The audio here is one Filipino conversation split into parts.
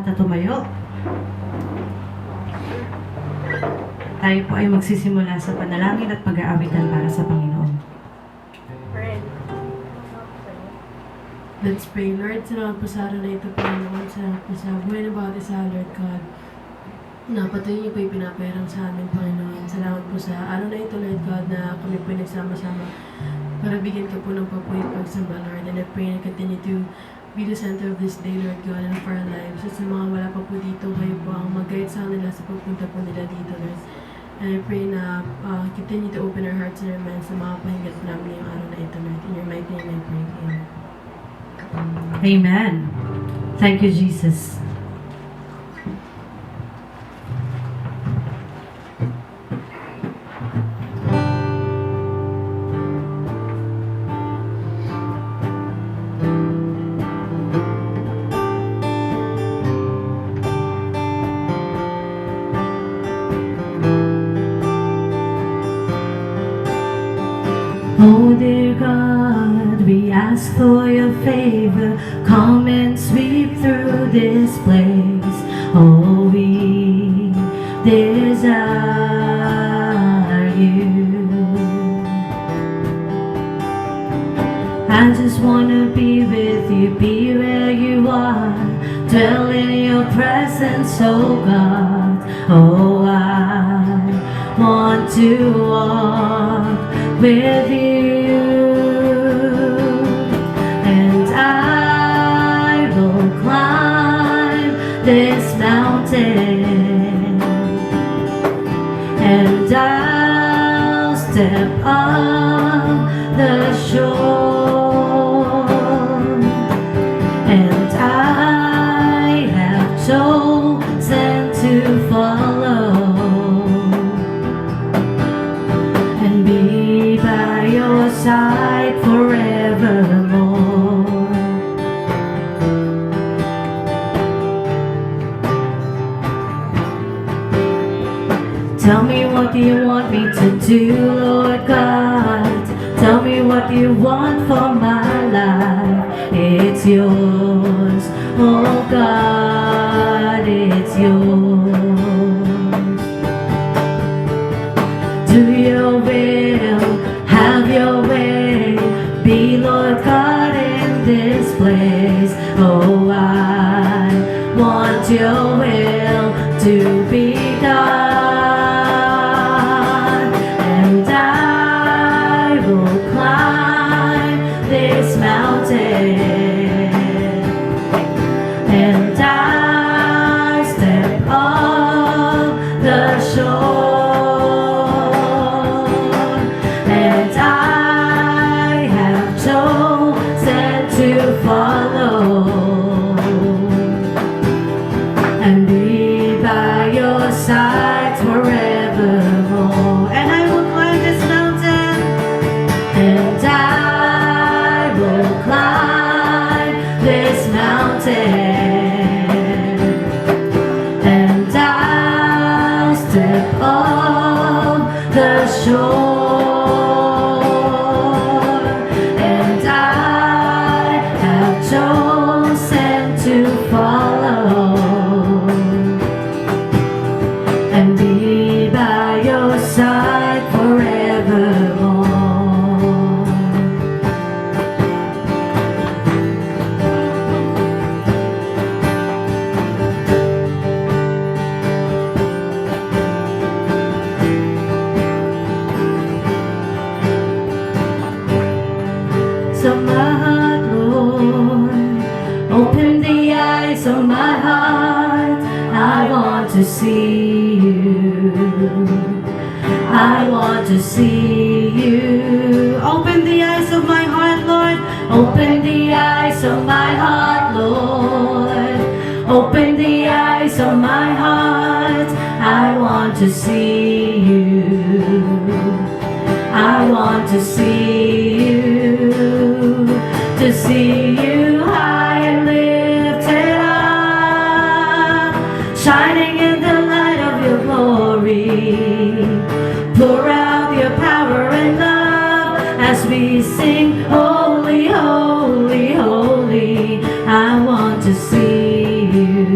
lahat na tumayo. Tayo po ay magsisimula sa panalangin at pag-aawitan para sa Panginoon. Let's pray. Lord, salamat po sa araw na ito, Panginoon. Salamat po sa buhay na bawat isa, Lord God. Napatuloy niyo po yung pinapairang sa amin, Panginoon. Salamat po sa araw na ito, Lord God, na kami po nagsama-sama para bigyan ka po ng papulit pagsamba, Lord. And I pray na continue to be the center of this day, Lord God, and of our lives. At sa mga wala pa po dito, kayo po ang mag-guide sa kanila sa pagpunta po nila dito, Lord. And I pray na continue to open our hearts and our minds sa mga pahingat namin yung araw na ito, Lord. In your mighty name, I pray. Amen. Amen. Thank you, Jesus. Oh dear God, we ask for your favor. Come and sweep through this place. Oh, we desire you. I just wanna be with you, be where you are, dwell in your presence, oh God. Oh, I want to walk with you, and I will climb this mountain, and I'll step up the shore, and I have chosen to follow and be by your side forevermore. Tell me what you want me to do, Lord God. Tell me what you want for my life. It's yours, oh God, it's yours. Do your will, have your way, be Lord God in this place. Oh, I want your will to be done, and I will climb this mountain, and I'll step off the shore. Follow and be by your side forevermore. And I will climb this mountain, and I will climb this mountain, and I'll step off the shore. Chosen to follow and be by your side forevermore. So my heart, Lord, open the eyes of my heart. I want to see you. I want to see you. Open the eyes of my heart, Lord. Open the eyes of my heart, Lord. Open the eyes of my heart. I want to see you. I want to see you. To see you high and lifted up, shining in the light of your glory. Pour out your power and love as we sing, holy, holy, holy. I want to see you.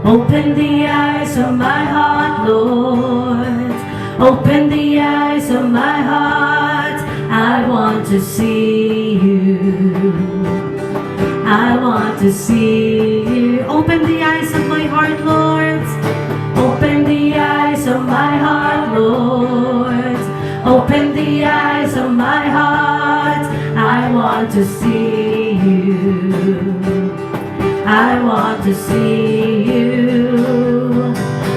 Open the eyes of my heart, Lord. Open the eyes of my heart. I want to see you. I want to see you. Open the eyes of my heart, Lord. Open the eyes of my heart, Lord. Open the eyes of my heart. I want to see you. I want to see you.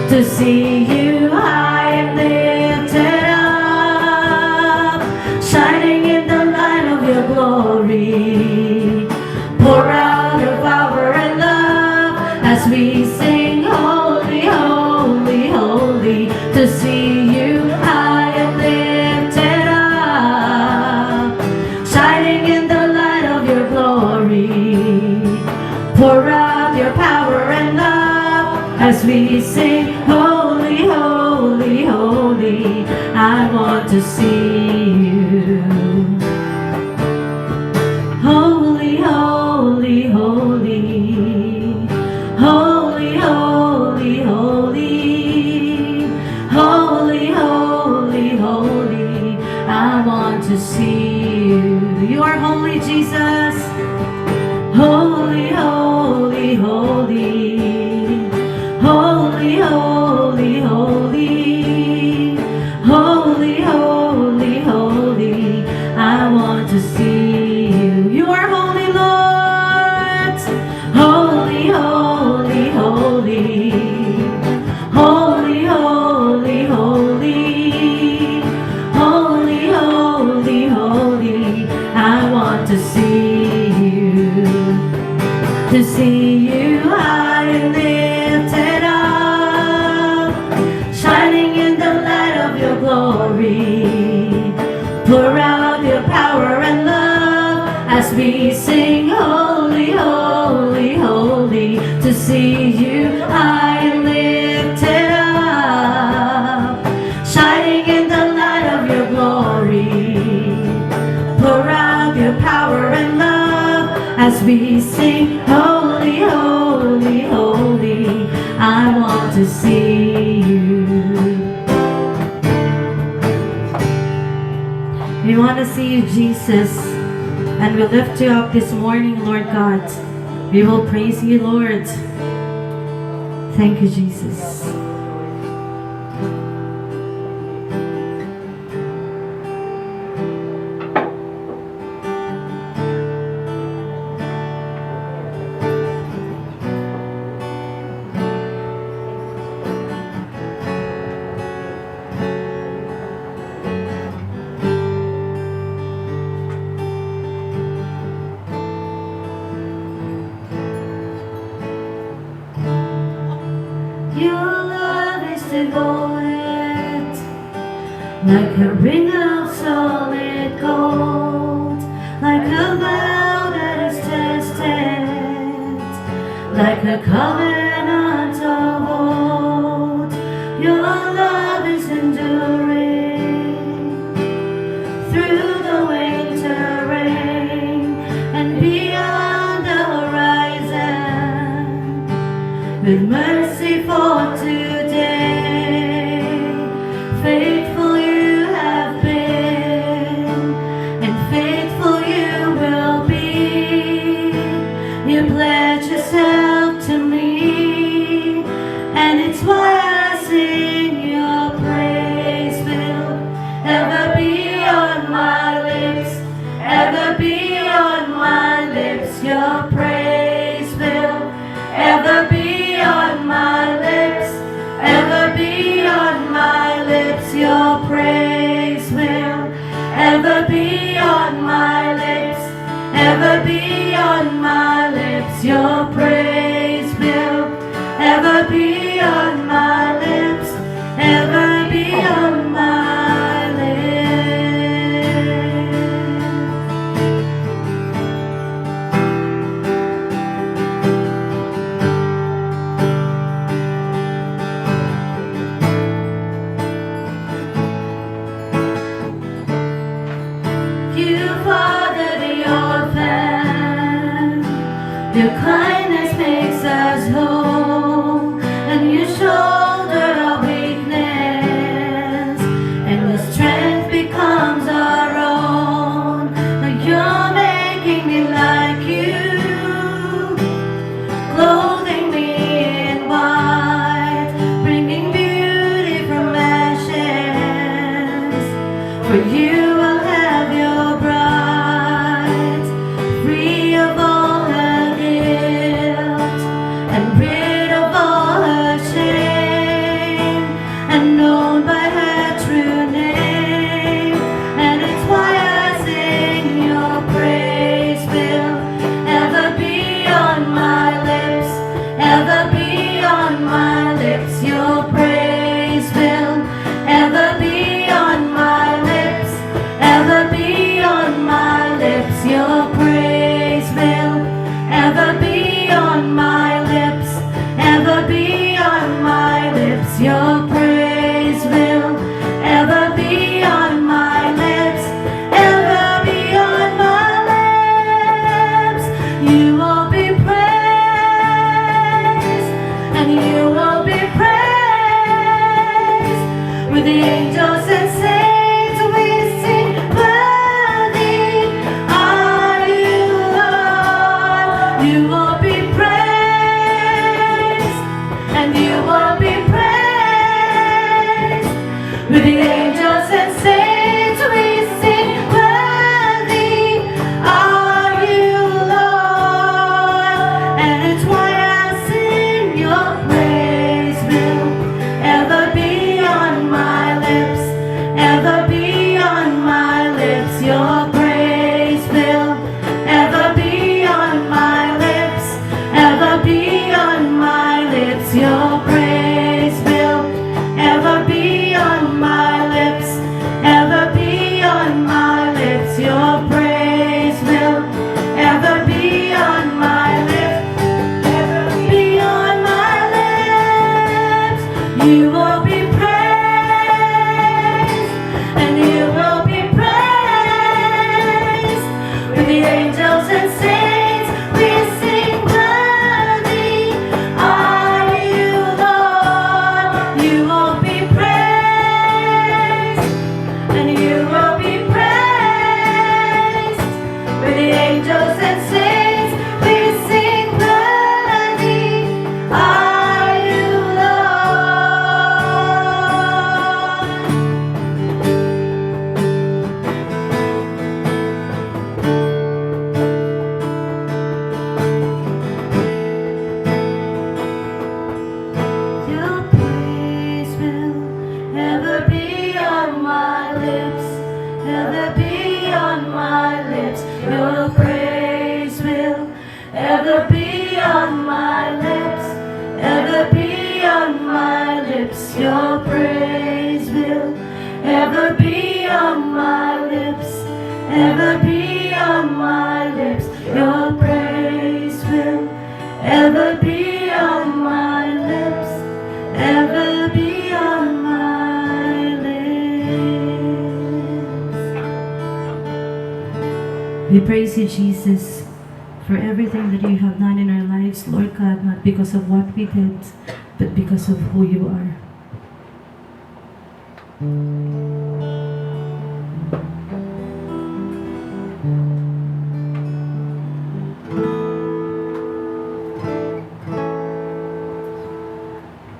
To see you high and lifted up, shining in the light of your glory. Pour out your power and love as we sing, holy, holy, holy. To see you high and lifted up, shining in the light of your glory. Pour out your power and love as we sing, holy, holy, holy. I want to see you. Holy, holy, holy. Holy, holy, holy. Holy, holy, holy. I want to see you. You are holy, Jesus. Holy, holy, holy. Holy, holy, holy. Holy, holy, holy. I want to see you. You are holy, Lord. Holy, holy, holy. Holy, holy, holy. Holy, holy, holy. I want to see you. To see you high and lifted up, shining in the light of your glory. Pour out your power and love as we sing, holy, holy, holy. To see you high and lifted up, shining in the light of your glory. Pour out your power and love as we sing, holy, holy, holy. I want to see you. We want to see you, Jesus, and we lift you up this morning, Lord God. We will praise you, Lord. Thank you, Jesus. Your love is devoted, like a ring of solid gold, like a vow that is tested, like a covenant of old. Your love is enduring through the winter rain and beyond the horizon, with mercy for today. Faithful you have been, and faithful you will be. You pledge yourself to me, and it's why I sing your praise will ever be on my lips, ever be on my lips. Your praise will ever be on my lips, ever be on my lips. Your praise will ever be on my lips, ever be on my lips. Your praise will ever be on my lips, ever be on my lips. You father the orphan, you kindness makes us whole, and you shoulder our weakness, and the strength becomes our own. Now you're making me like you, clothing me in white, bringing beauty from ashes. For you will have your bride, free of all her guilt, and rid of all her shame, and known by her true name. And it's why I sing your praise will ever be on my lips, ever be on my lips. Your praise will ever be on my lips, ever be on my lips. Your praise will ever be on my lips, ever be on my lips. Your praise will ever be on my lips, ever be on my lips. You will be praised, and you will be praised. With the angels and saints we sing, worthy are you, Lord. You will be praised, and you will be praised. With the angels and saints we sing, worthy are you, Lord. And it's why I sing your praise will ever be on my lips, ever be on my lips. Your praise will ever be on my lips, ever be on my lips. Your praise will ever be on my lips, ever be on my lips. Your praise will ever be on my lips, ever be on my lips. You will be praised, and you will be praised. With the angels and saints we sing, worthy are you, Lord. You will be praised, and you will be praised. With the angels and saints we sing, worthy are you, Lord. Your praise will ever be on my lips, ever be on my lips. Your praise will ever be on my lips, ever be on my lips. Your praise will ever be on my lips, ever be on my lips. Your praise will ever be on my lips, ever be on my lips. We praise you, Jesus, for everything that you have done in our lives, Lord God, not because of what we did, but because of who you are.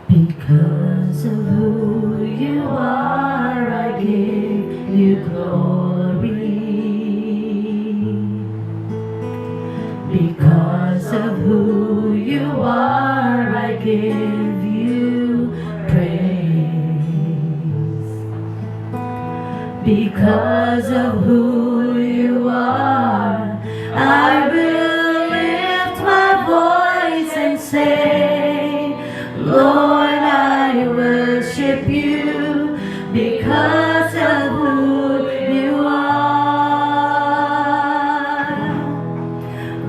Because of who you are, I give you glory. Because of who you are, I give you praise. Because of who you are, I will lift my voice and say, Lord, I worship you because of who you are.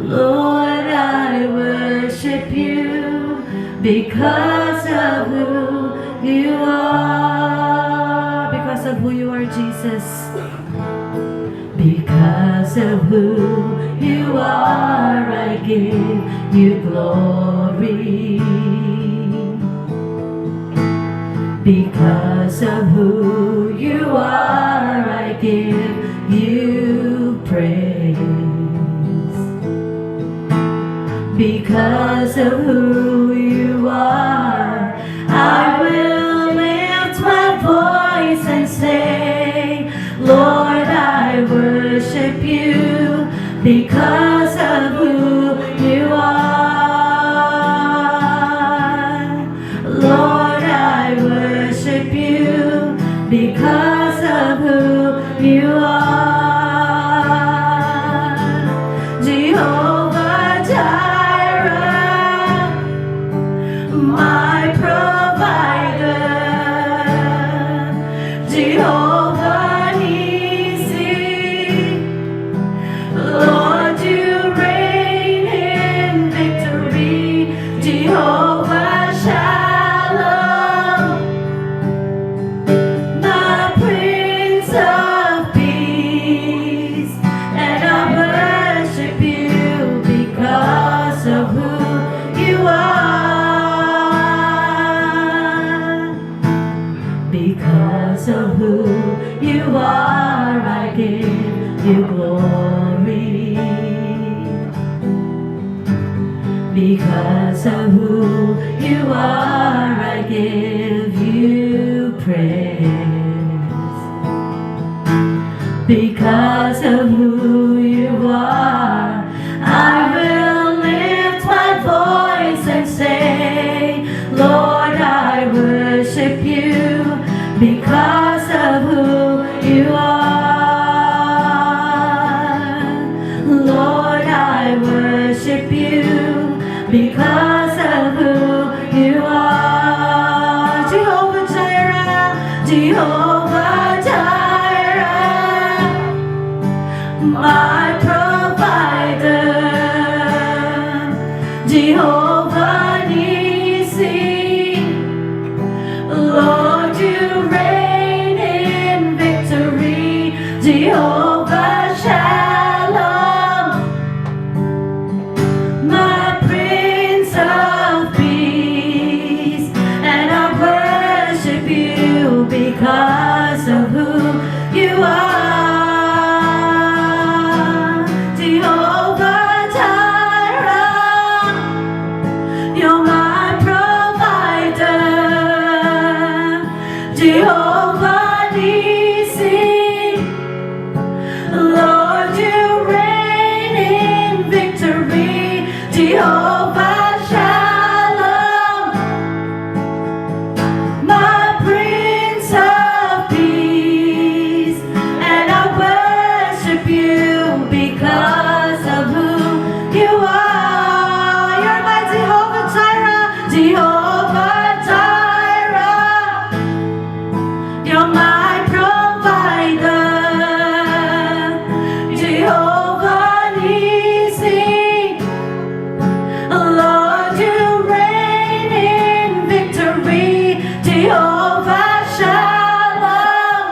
Lord, I worship you because of who you are. Because of who you are, Jesus. Because of who you are, I give you glory. Because of who you are, I give you praise. Because of who you are, I will lift my voice and say, Lord, I worship you because of who you are. Lord, I worship you because of who you are. Jehovah Jireh, my provider. Jehovah Nissi, Lord, you reign in victory. Jehovah Shalom, my Prince of Peace, and I worship you because of who you are. Because of who you are, I give you glory. Because of who you are, I give you praise. Because of who you are, I will lift my voice and say, Lord, I worship you because of who you are. Lord, I worship you because of who you are. Jehovah Jireh, Jehovah Jireh, my provider. Jehovah Nissi, Lord, you reign in victory. Jehovah Shalom, my Prince of Peace, and I worship you because of who you are. Jehovah Jireh, you're my provider. Jehovah Nissi, Lord, you reign in victory. Jehovah Shalom, my Prince of Peace, and I worship you because of who you are. You're my Jehovah Jireh, Jehovah Jireh, you're my provider. Jehovah Nissi, Lord, you reign in victory. Jehovah Shalom,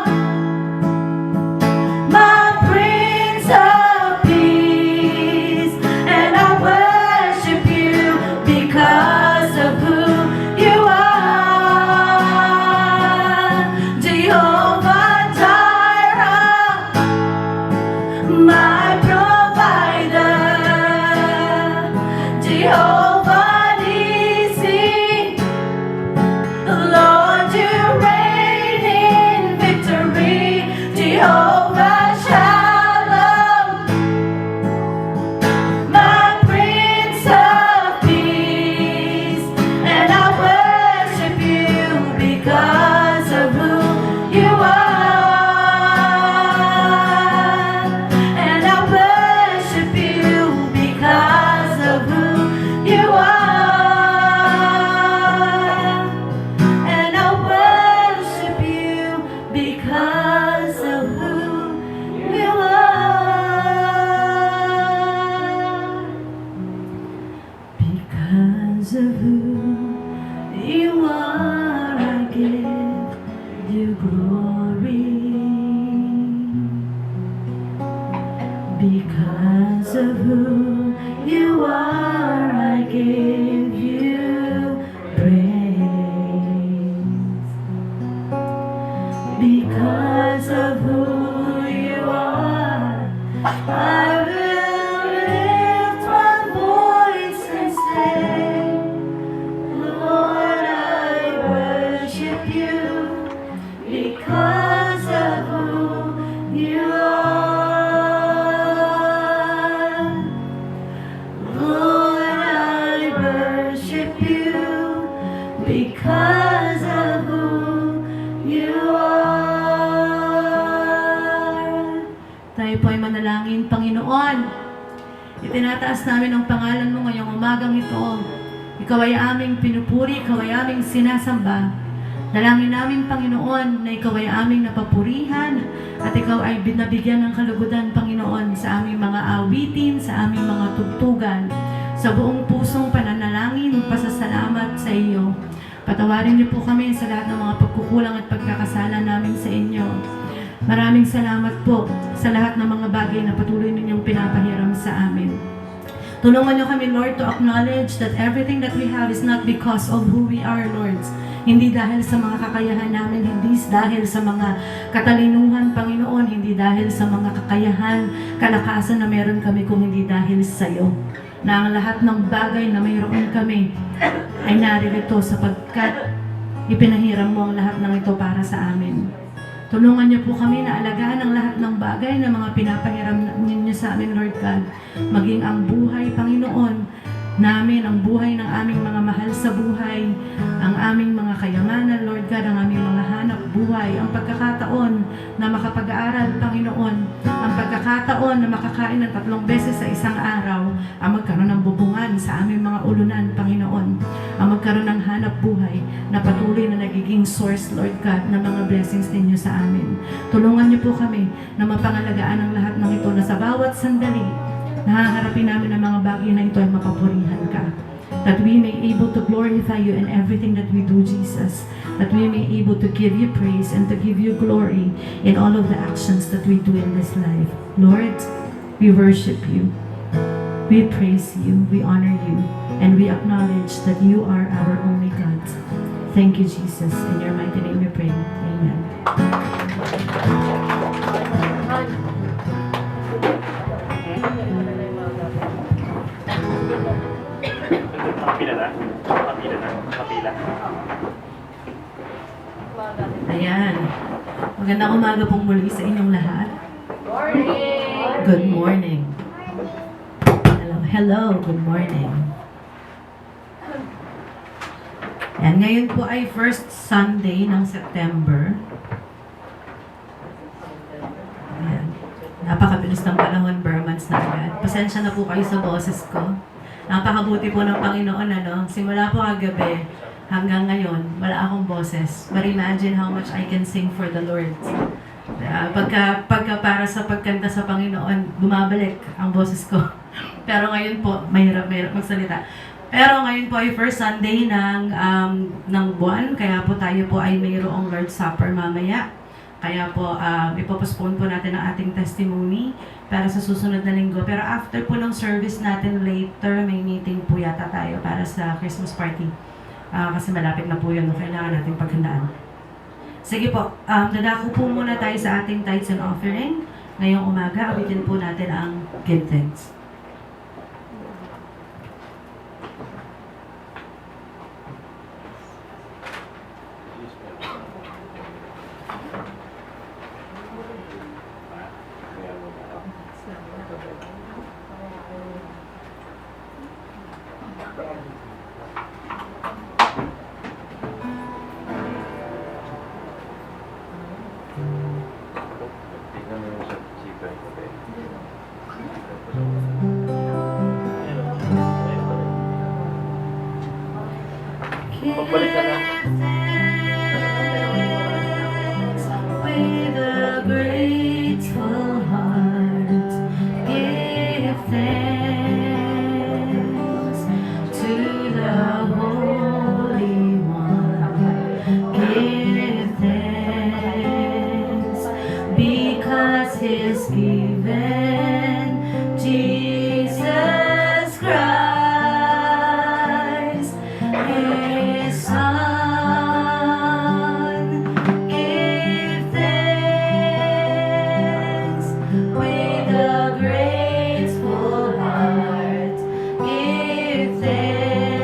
my Prince of Peace, and I worship you because of who you are. Jehovah Jireh, my provider. Jehovah Nissi, Lord, you reign in victory. Jehovah Shalom, my Prince of Peace, and I worship you because of who you are. And I worship you because of who you are. And I worship you because of who you are. Because of who you are, I give you glory. amin, Panginoon. Itinataas namin ang pangalan mo ngayong umagang ito. Ikaw ay aming pinupuri, ikaw ay aming sinasamba. Dalangin namin, Panginoon, na ikaw ay aming napapurihan at ikaw ay binabigyan ng kalugudan, Panginoon, sa aming mga awitin, sa aming mga tugtugan, sa buong pusong pananalangin, pasasalamat sa iyo. Patawarin niyo po kami sa lahat ng mga pagkukulang at pagkakasala namin sa inyo. Maraming salamat po sa lahat ng mga bagay na patuloy ninyong pinapahiram sa amin. Tulungan niyo kami, Lord, to acknowledge that everything that we have is not because of who we are, Lord. Hindi dahil sa mga kakayahan namin, hindi dahil sa mga katalinuhan, Panginoon, hindi dahil sa mga kakayahan, kalakasan na meron kami, kung hindi dahil sa iyo. Na ang lahat ng bagay na mayroon kami ay naririto sapagkat ipinahiram mo ang lahat ng ito para sa amin. Tulungan niyo po kami na alagaan ang lahat ng bagay na mga pinapahiram ninyo sa amin, Lord God. Maging ang buhay, Panginoon, namin, ang buhay ng aming mga mahal sa buhay, ang aming mga kayamanan, Lord God, ang aming mga hanap buhay, ang pagkakataon na makapag-aaral, Panginoon, ang pagkakataon na makakain ng 3 beses sa isang araw, ang magkaroon ng bubungan sa aming mga ulunan, Panginoon, ang magkaroon ng hanap buhay na patuloy na nagiging source, Lord God, ng mga blessings ninyo sa amin. Tulungan niyo po kami na mapangalagaan ang lahat ng ito na sa bawat sandali, nahaharapin namin ang mga bagay na ito ay mapapurihan ka. That we may able to glorify you in everything that we do, Jesus. That we may able to give you praise and to give you glory in all of the actions that we do in this life. Lord, we worship you. We praise you, we honor you, and we acknowledge that you are our only God. Thank you, Jesus. In your mighty name we pray. Amen. Ayan. Magandang umaga pong muli sa inyong lahat. Good morning. Hello, hello. Good morning. Ayan, ngayon po ay first Sunday ng September. Ayan. Napakabilis ng panahon, Burmans na agad. Pasensya na po kayo sa boses ko. Napakabuti po ng Panginoon, ano? Simula po kagabi hanggang ngayon, wala akong boses. But imagine how much I can sing for the Lord. Pagka para sa pagkanta sa Panginoon, bumabalik ang boses ko. Pero ngayon po, mahirap magsalita. Pero ngayon po ay first Sunday ng buwan, kaya po tayo po ay mayroong Lord's Supper mamaya. Kaya po, ipopostpone po natin ang ating testimony para sa susunod na linggo. Pero after po ng service natin later, may meeting po yata tayo para sa Christmas party. Kasi malapit na po yun, kailangan natin paghandaan. Sige po, dadako po muna tayo sa ating tithes and offering. Ngayong umaga, abitin po natin ang give thanks. Pagbalik ka na. With a grateful heart, give thanks to the Holy One. Give thanks because He's given Jesus Christ, His Son. Give thanks with a grateful heart. Give thanks.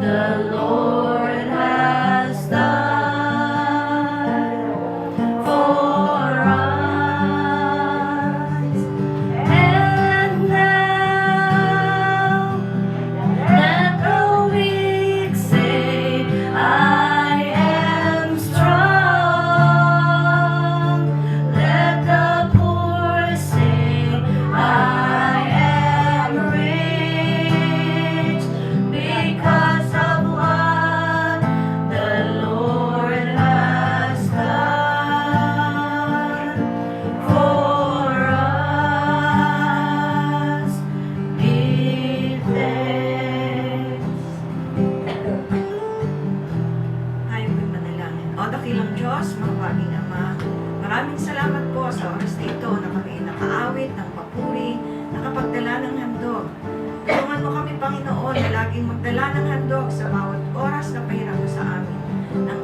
the Lord has done for us. And now let the weak say, I am strong. Let the poor say, I am rich because of what the Lord has done for us. Give thanks. Tayo po'y manalangin. O dakilang Diyos, mabaging Ama, maraming salamat po sa oras na ito na kami nakaawit ng papuri, nakapagdala ng handog. Tulungan mo kami, Panginoon, na laging magdala ng handog sa bawat oras na pahirap mo sa amin. Ang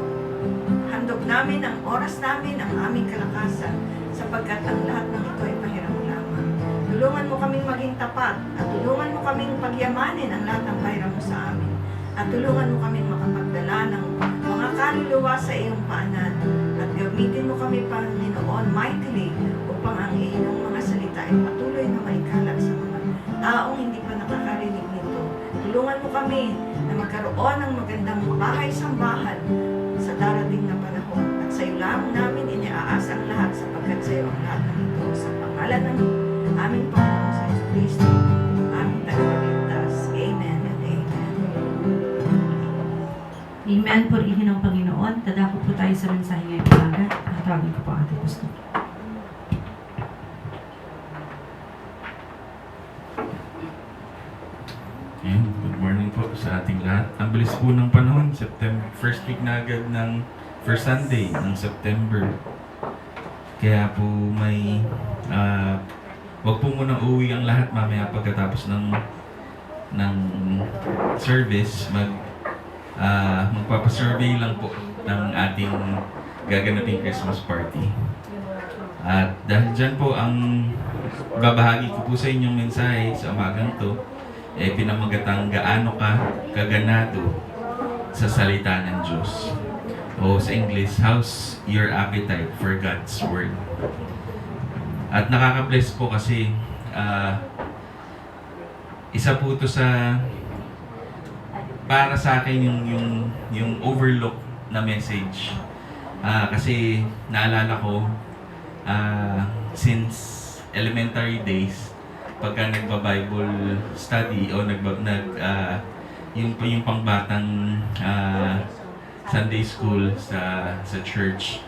handog namin, ang oras namin, ang aming kalakasan, sapagkat ang lahat ng ito ay pahiram lamang. Tulungan mo kaming maging tapat, at tulungan mo kaming pagyamanin ang lahat ng pahiram mo sa amin. At tulungan mo kaming makapagdala ng mga kaluluwa sa iyong paanan. At gamitin mo kami, Panginoon, mightily upang ang iyong mga salita ay patuloy na maikalat sa mga taong hindi pa nakakarinig nito. Tulungan mo kami na magkaroon ng magandang bahay-sambahan sa darating na panahon. At sa iyo lang namin iniaasa ang lahat sapagkat sa iyo ang lahat ng ito. Sa pangalan ng aming Panginoon sa Yesu Cristo, aming tagapagligtas. Amen and amen. Amen. Purihin ang Panginoon. Tadako po tayo sa mensahe ngayong umaga. Tatawagin ko po ang ating pastor. Ayan, good morning po sa ating lahat. Ang bilis po ng panahon, September, first week na agad ng first Sunday ng September. Kaya po may, wag po munang uwi ang lahat mamaya pagkatapos ng service, magpapasurvey lang po ng ating gaganaping Christmas party. At dahil dyan po ang babahagi ko po sa inyong mensahe sa umagang to, pinamagatang gaano ka kaganado sa salita ng Diyos. O sa English, how's your appetite for God's Word? At nakaka-bless po kasi isa po ito sa para sa akin yung overlook na message. Kasi naalala ko since elementary days pagka nagba-Bible study o yung pangbatang Sunday school sa church,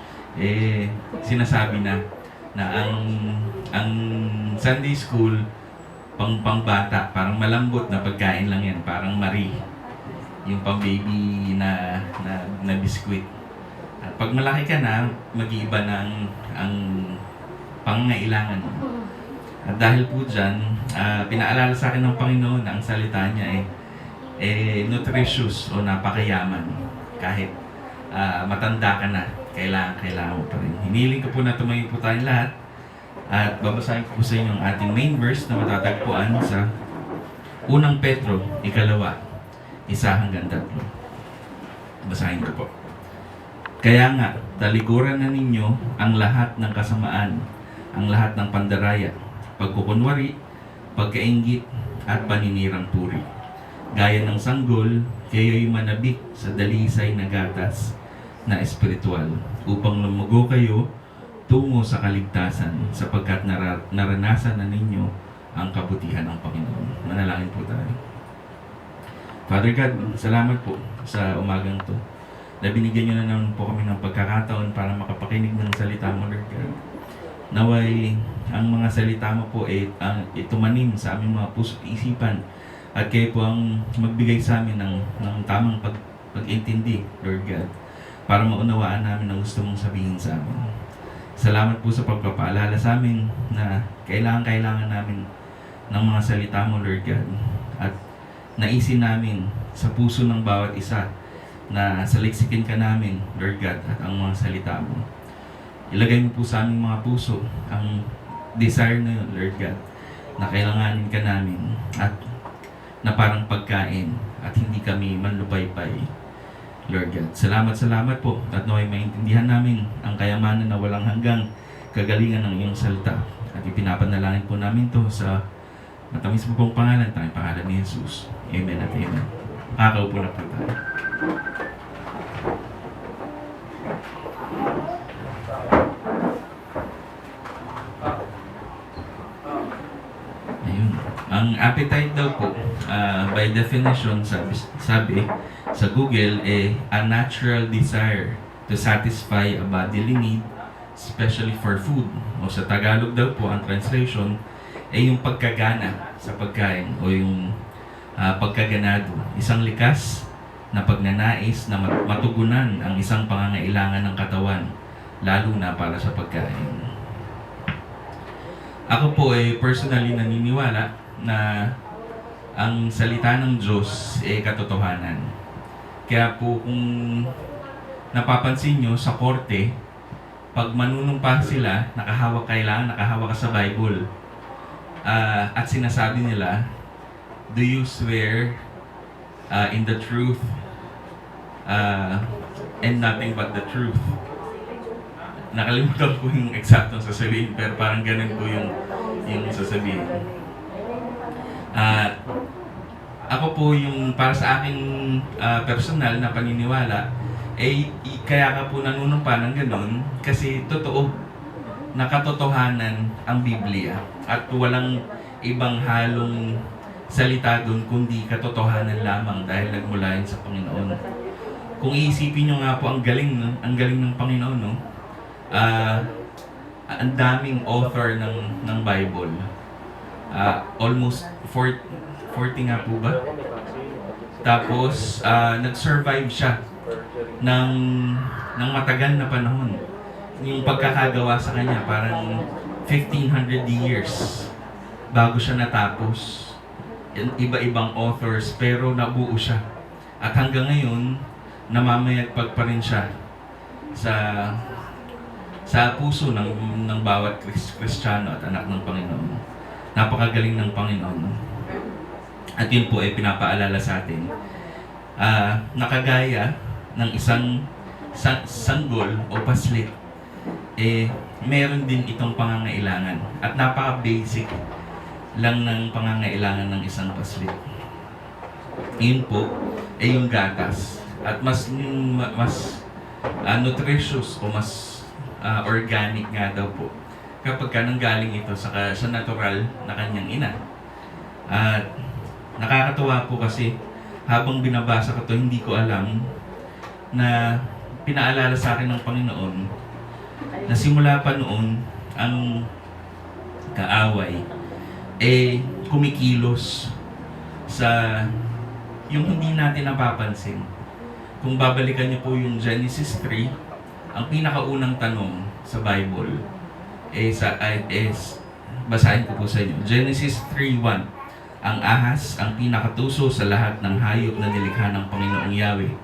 sinasabi na ang Sunday school pangbata, parang malambot na pagkain lang yan, parang Marie, yung pang baby na biskwit. At pag malaki ka na, mag-iiba na ang pangangailangan mo. At dahil po dyan, pinaalala sa akin ng Panginoon na ang salita niya nutritious o napakayaman. Kahit matanda ka na, kailangan mo pa rin. Hiniling ko po na tumayo po tayong lahat at babasahin ko po sa inyo ang ating main verse na matatagpuan sa unang Petro, 2, 1-3. Basahin ko po. Kaya nga, talikuran na ninyo ang lahat ng kasamaan, ang lahat ng pandaraya, pagkukunwari, pagkainggit, at paninirang puri. Gaya ng sanggol, kayo'y manabik sa dalisay na gatas na espiritual, upang lumugo kayo tungo sa kaligtasan, sapagkat naranasan na ninyo ang kabutihan ng Panginoon. Manalangin po tayo. Father God, salamat po sa umagang to. Na binigyan nyo na naman po kami ng pagkakataon para makapakinig ng salita mo, Lord God. Naway ang mga salita mo po tumanim sa aming mga puso at isipan, at kayo po ang magbigay sa amin ng tamang pag-intindi, Lord God, para maunawaan namin ang gusto mong sabihin sa amin. Salamat po sa pagpapaalala sa amin na kailangan namin ng mga salita mo, Lord God, at naisin namin sa puso ng bawat isa na saliksikin ka namin, Lord God, at ang mga salita mo. Ilagay mo po sa aming mga puso ang desire na yun, Lord God, na kailanganin ka namin, at na parang pagkain at hindi kami manlupaypay. Lord God, salamat po at naway maintindihan namin ang kayamanan na walang hanggang kagalingan ng iyong salita. At ipinapanalangin po namin to sa matamis mo pong pangalan, tanging pangalan ni Jesus. Amen at amen. Kakaupo na po tayo. Ayun. Ang appetite daw po, by definition, sabi sa Google, a natural desire to satisfy a bodily need, especially for food. O sa Tagalog daw po, ang translation, yung pagkagana sa pagkain o yung pagkaganado. Isang likas na pagnanais na matugunan ang isang pangangailangan ng katawan, lalo na para sa pagkain. Ako po ay personally naniniwala na ang salita ng Diyos ay katotohanan. Kaya po kung napapansin nyo sa korte, pag manunumpa sila, nakahawak ka sa Bible. At sinasabi nila, do you swear in the truth and nothing but the truth? Nakalimutan ko yung eksaktong sasabihin, pero parang ganun po yung sasabihin. Ako po yung para sa aking personal na paniniwala, kaya ka po nanunumpa ng ganun kasi totoo, nakatotohanan ang Biblia at walang ibang halong salita doon kundi katotohanan lamang dahil nagmula yun sa Panginoon. Kung iisipin nyo nga po ang galing ng Panginoon, no? Ang daming author ng Bible. Almost 40 nga po ba? Tapos, nag-survive siya ng matagal na panahon. Yung pagkakagawa sa kanya, parang 1,500 years bago siya natapos. Iba-ibang authors, pero nabuo siya. At hanggang ngayon, namamayagpag pa rin siya sa puso ng bawat Kristiyano at anak ng Panginoon. Napakagaling ng Panginoon. At yun po ay pinapaalala sa atin. Nakagaya ng isang sanggol o paslit, meron din itong pangangailangan. At napaka-basic lang ng pangangailangan ng isang paslit. Yun po ay yung gatas. At mas nutritious o mas organic nga daw po kapag ka nanggaling ito sa natural na kanyang ina. At nakakatuwa po kasi habang binabasa ko ito, hindi ko alam na pinaalala sa akin ng Panginoon na simula pa noon ang kaaway kumikilos sa yung hindi natin napapansin. Kung babalikan niyo po yung Genesis 3, ang pinakaunang tanong sa Bible basahin ko po sa inyo. Genesis 3:1. Ang ahas ang pinakatuso sa lahat ng hayop na nilikha ng Panginoong Yahweh.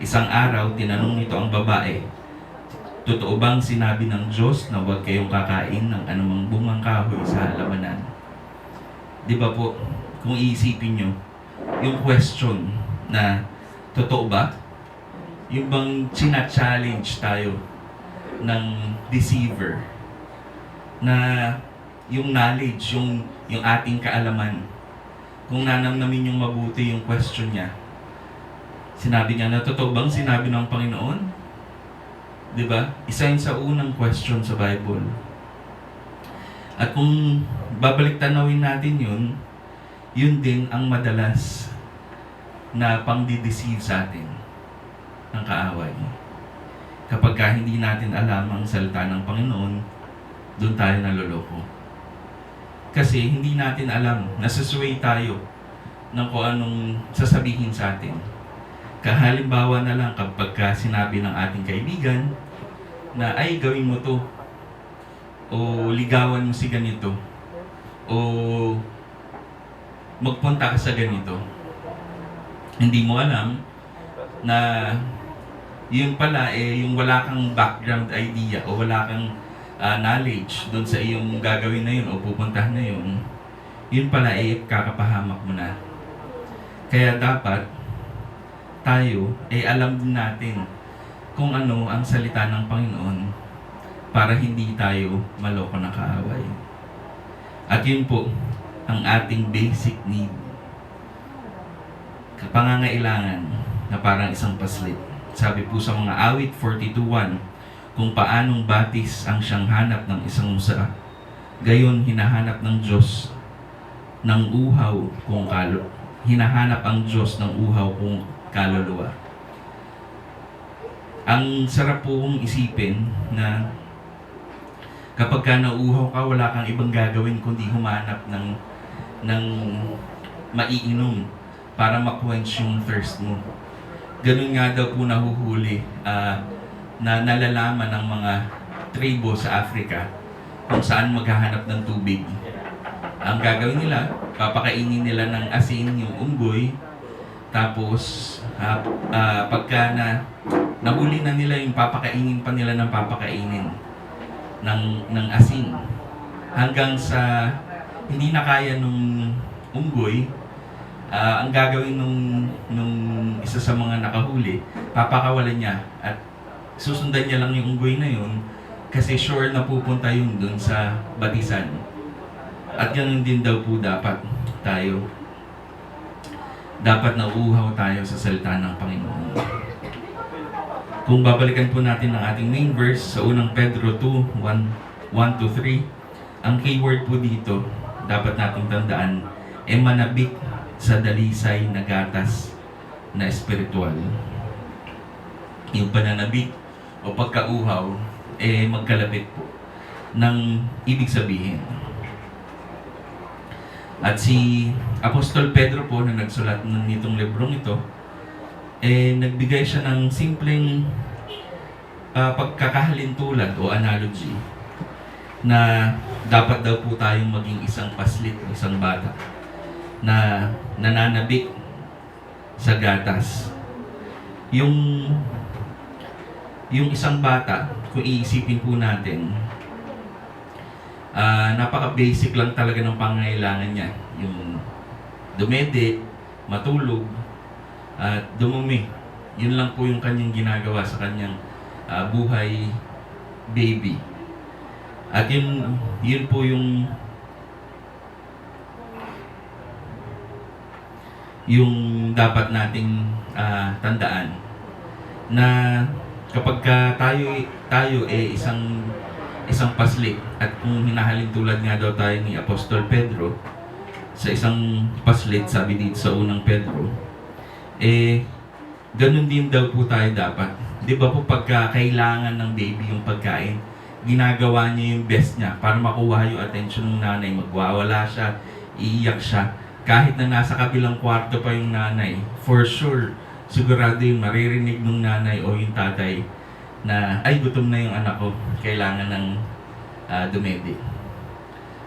Isang araw, tinanong nito ang babae, totoo bang sinabi ng Diyos na huwag kayong kakain ng anumang bungang kahoy sa halamanan? Di ba po, kung iisipin nyo, yung question na, totoo ba? Yung bang china-challenge tayo ng deceiver na yung knowledge, yung ating kaalaman, kung nanamnamin yung mabuti yung question niya, sinabi niya na, totoo bang sinabi ng Panginoon? Diba? Isa yun sa unang question sa Bible. At kung babalik tanawin natin yun din ang madalas na pang-deceive sa atin ng kaaway. Kapag hindi natin alam ang salita ng Panginoon, doon tayo naloloko. Kasi hindi natin alam, nasasway tayo ng kung anong sasabihin sa atin. Kahalimbawa na lang kapag sinabi ng ating kaibigan na ay gawin mo to o ligawan mo si ganito o magpunta ka sa ganito. Hindi mo alam na yun pala yung wala kang background idea o wala kang knowledge doon sa iyong gagawin na yun o pupuntahan na yun pala kakapahamak mo na. Kaya dapat tayo alam din natin kung ano ang salita ng Panginoon para hindi tayo maloko ng kaaway. At yun po ang ating basic need. Pangangailangan na parang isang paslit. Sabi po sa mga awit 42:1, kung paanong batis ang siyang hanap ng isang musa, gayon hinahanap ng Diyos ng uhaw kung hinahanap ang Diyos ng uhaw kung kaluluwa. Ang sarap pong isipin na kapag ka nauuhaw ka, wala kang ibang gagawin kundi humanap ng maiinom para ma-quench yung thirst mo. Ganun nga daw po nahuhuli na nalalaman ng mga tribo sa Africa kung saan maghahanap ng tubig. Ang gagawin nila, papakainin nila ng asin yung unggoy, tapos pagka nahuli na nila yung papakainin pa nila ng papakainin ng asin. Hanggang sa hindi na kaya nung unggoy, ang gagawin nung isa sa mga nakahuli, papakawalan niya at susundan niya lang yung unggoy na yun kasi sure na pupunta yun dun sa batisan. At ganun din daw po dapat tayo. Dapat nauuhaw tayo sa salita ng Panginoon. Kung babalikan po natin ang ating main verse sa unang Pedro 2:1-3, ang keyword po dito, dapat nating tandaan, manabik sa dalisay na gatas na espiritual. Yung pananabik o pagkauhaw, magkalapit po ng ibig sabihin. At si Apostol Pedro po na nagsulat nitong librong ito, nagbigay siya ng simpleng pagkakahalintulad o analogy na dapat daw po tayong maging isang paslit o isang bata na nananabik sa gatas. Yung isang bata, kung iisipin po natin, napaka-basic lang talaga ng pangangailangan niya. Yung dumede, matulog, at dumumi. Yun lang po yung kanyang ginagawa sa kanyang buhay baby. At yun po yung dapat nating tandaan na kapag tayo isang paslik at kung hinahalin tulad nga daw tayo ni Apostol Pedro sa isang paslit, sabi dito sa unang Pedro, ganun din daw po tayo dapat. Di ba po pagka kailangan ng baby yung pagkain, ginagawa niya yung best niya para makuha yung attention ng nanay, magwawala siya, iiyak siya. Kahit na nasa kabilang kwarto pa yung nanay, for sure, sigurado yung maririnig ng nanay o yung tatay na, ay, gutom na yung anak ko, kailangan ng dumedi.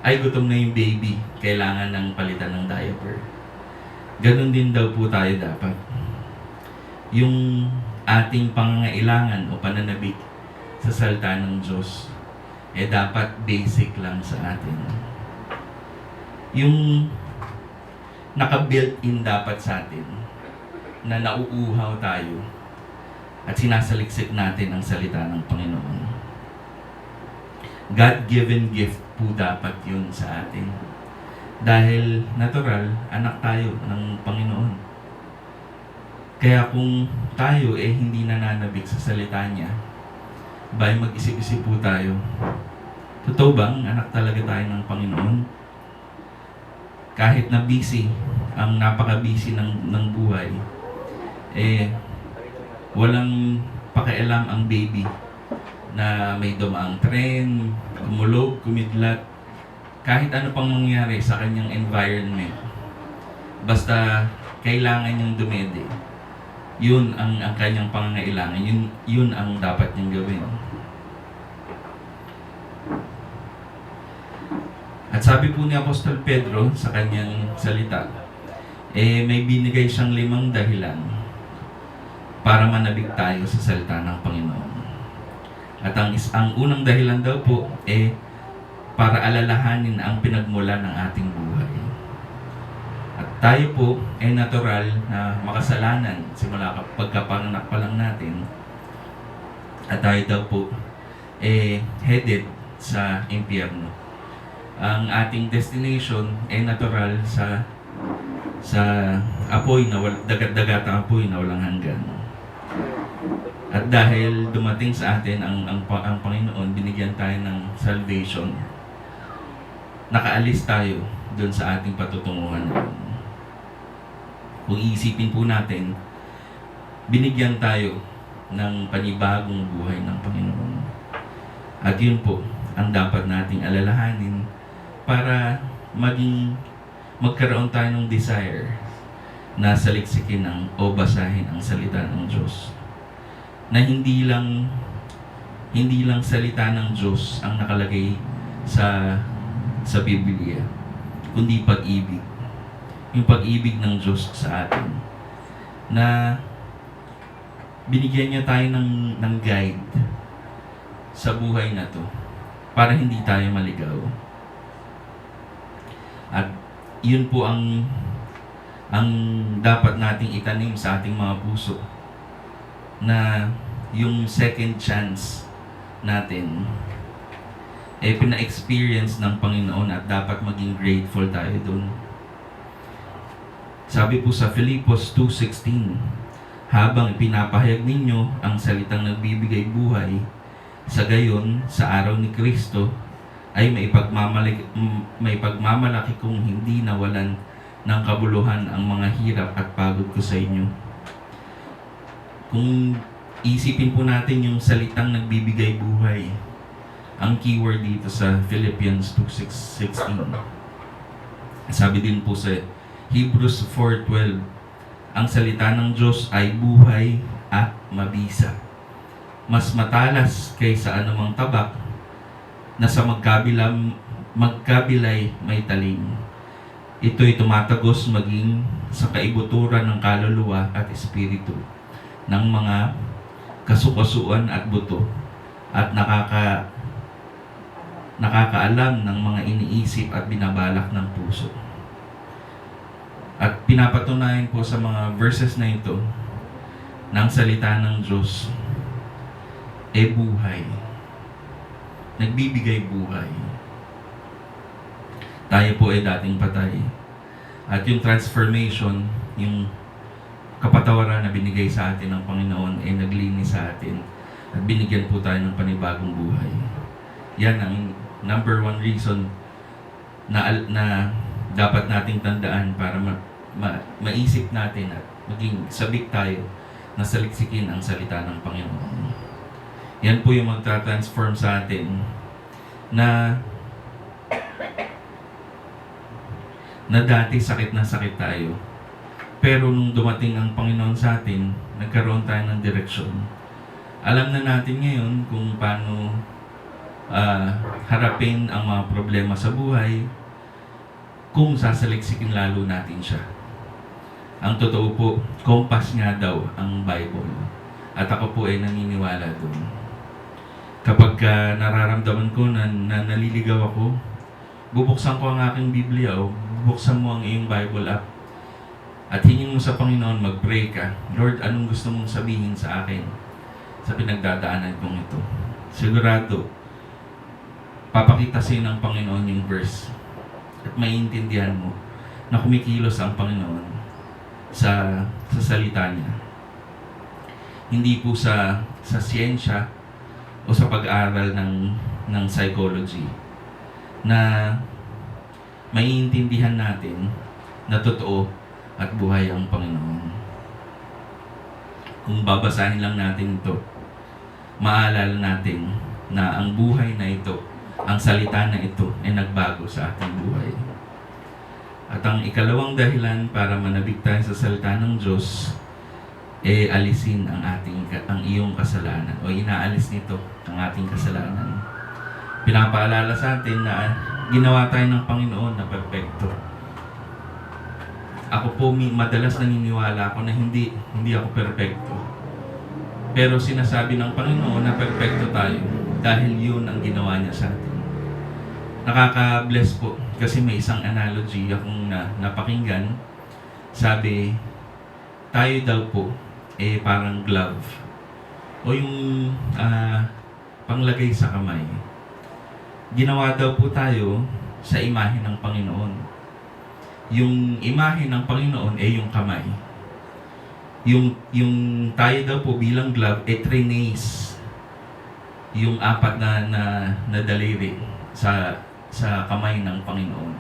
Ay, gutom na yung baby, kailangan ng palitan ng diaper. Ganon din daw po tayo dapat. Yung ating pangangailangan o pananabik sa salita ng Diyos, dapat basic lang sa atin. Yung naka-built-in dapat sa atin na nauuhaw tayo at sinasaliksik natin ang salita ng Panginoon. God-given gift po dapat yun sa atin. Dahil natural, anak tayo ng Panginoon. Kaya kung tayo hindi nananabik sa salita niya, mag-isip-isip po tayo. Totoo bang anak talaga tayo ng Panginoon? Kahit na busy, ang napaka-busy ng buhay, walang pakialam ang baby na may dumaang tren, kumulog, kumidlat, kahit ano pang mangyari sa kanyang environment. Basta kailangan niyang dumede. Yun ang kanyang pangangailangan. Yun ang dapat niyang gawin. At sabi po ni Apostol Pedro sa kanyang salita, may binigay siyang 5 dahilan para manabik tayo sa salita ng Panginoon. At ang unang dahilan daw po, para alalahanin ang pinagmula ng ating buhay. At tayo po ay natural na makasalanan simula pagkapanganak pa lang natin. At tayo daw po headed sa impyerno. Ang ating destination ay natural sa apoy na dagat-dagatang apoy na walang hanggan. At dahil dumating sa atin ang Panginoon, binigyan tayo ng salvation. Nakaalis tayo doon sa ating patutunguhan. Kung iisipin po natin, binigyan tayo ng panibagong buhay ng Panginoon. At yun po ang dapat nating alalahanin para magkaroon tayo ng desire na saliksikin o basahin ang salita ng Diyos. Na hindi lang salita ng Diyos ang nakalagay sa Biblia, kundi pag-ibig. Yung pag-ibig ng Diyos sa atin. Na binigyan niya tayo ng guide sa buhay na to para hindi tayo maligaw. At yun po ang dapat nating itanim sa ating mga puso, na yung second chance natin pina-experience ng Panginoon at dapat maging grateful tayo dun. Sabi po sa Filipos 2:16, habang ipinapahayag ninyo ang salitang nagbibigay buhay, sa gayon, sa araw ni Kristo, ay maipagmamalaki kong hindi nawalan ng kabuluhan ang mga hirap at pagod ko sa inyo. Kung isipin po natin yung salitang nagbibigay buhay, ang keyword dito sa Philippians 2:16. Sabi din po sa Hebrews 4:12, ang salita ng Diyos ay buhay at mabisa. Mas matalas kaysa anumang tabak na sa magkabilay may talim. Ito'y tumatagos maging sa kaibuturan ng kaluluwa at espiritu, ng mga kasukasuan at buto, at nakakaalam ng mga iniisip at binabalak ng puso. At pinapatunayan po sa mga verses na ito ng salita ng Diyos buhay. Nagbibigay buhay. Tayo po ay dating patay. At yung transformation, yung kapatawaran na binigay sa atin ng Panginoon ay naglinis sa atin at binigyan po tayo ng panibagong buhay. Yan ang number one reason na dapat nating tandaan para maisip natin at maging sabik tayo na saliksikin ang salita ng Panginoon. Yan po yung magta-transform sa atin na dati sakit na sakit tayo. Pero nung dumating ang Panginoon sa atin, nagkaroon tayo ng direksyon. Alam na natin ngayon kung paano harapin ang mga problema sa buhay kung sasaliksikin lalo natin siya. Ang totoo po, compass nga daw ang Bible. At ako po ay naniniwala doon. Kapag nararamdaman ko na naliligaw ako, bubuksan ko ang aking Biblia o bubuksan mo ang iyong Bible app at hingin mo sa Panginoon, mag-pray ka. Lord, anong gusto mong sabihin sa akin sa pinagdadaanan kong ito? Sigurado, papakita sa'yo ng Panginoon yung verse at maiintindihan mo na kumikilos ang Panginoon sa salita niya. Hindi po sa siyensya o sa pag-aaral ng psychology na maiintindihan natin na totoo at buhay ang Panginoon. Kung babasahin lang natin ito, maalala natin na ang buhay na ito, ang salita na ito ay nagbago sa ating buhay. At ang ikalawang dahilan para manabik tayo sa salita ng Diyos alisin ang iyong kasalanan o inaalis nito ang ating kasalanan. Pinapaalala sa atin na ginawa tayo ng Panginoon na perpekto. Ako po madalas naniniwala ako na hindi ako perpekto. Pero sinasabi ng Panginoon na perpekto tayo dahil yun ang ginawa niya sa atin. Nakaka-bless po kasi may isang analogy akong napakinggan sabi, tayo daw po, parang glove. O yung panglagay sa kamay. Ginawa daw po tayo sa imahe ng Panginoon. Yung imahe ng Panginoon yung kamay. Yung tayo daw po bilang glove, trinace yung apat na daliri sa kamay ng Panginoon.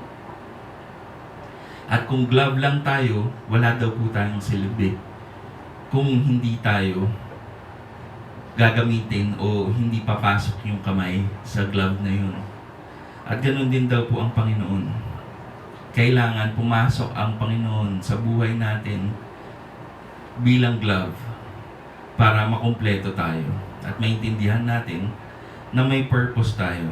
At kung glove lang tayo, wala daw po tayong silbi. Kung hindi tayo gagamitin o hindi papasok yung kamay sa glove na yun. At ganoon din daw po ang Panginoon. Kailangan pumasok ang Panginoon sa buhay natin bilang glove para makumpleto tayo at maintindihan natin na may purpose tayo.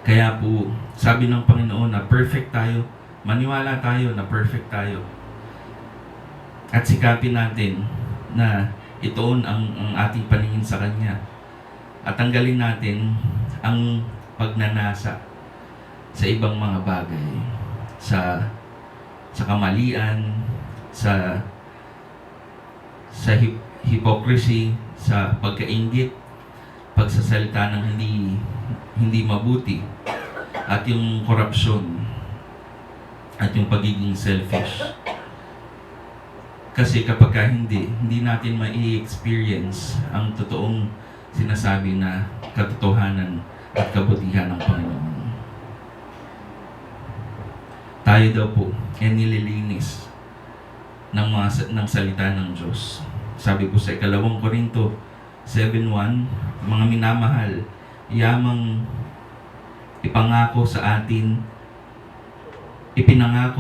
Kaya po, sabi ng Panginoon na perfect tayo, maniwala tayo na perfect tayo. At sikapin natin na itoon ang ating paningin sa Kanya. At tanggalin natin ang pagnanasa sa ibang mga bagay. Sa kamalian, sa hypocrisy, sa pagkainggit, pagsasalita ng hindi mabuti, at yung korupsyon, at yung pagiging selfish. Kasi kapag hindi natin mai-experience ang totoong sinasabi na katotohanan at kabutihan ng Panginoon. Tayo daw po nililinis ng salita ng Diyos. Sabi po sa 2 Korinto 7:1, mga minamahal, yamang ipinangako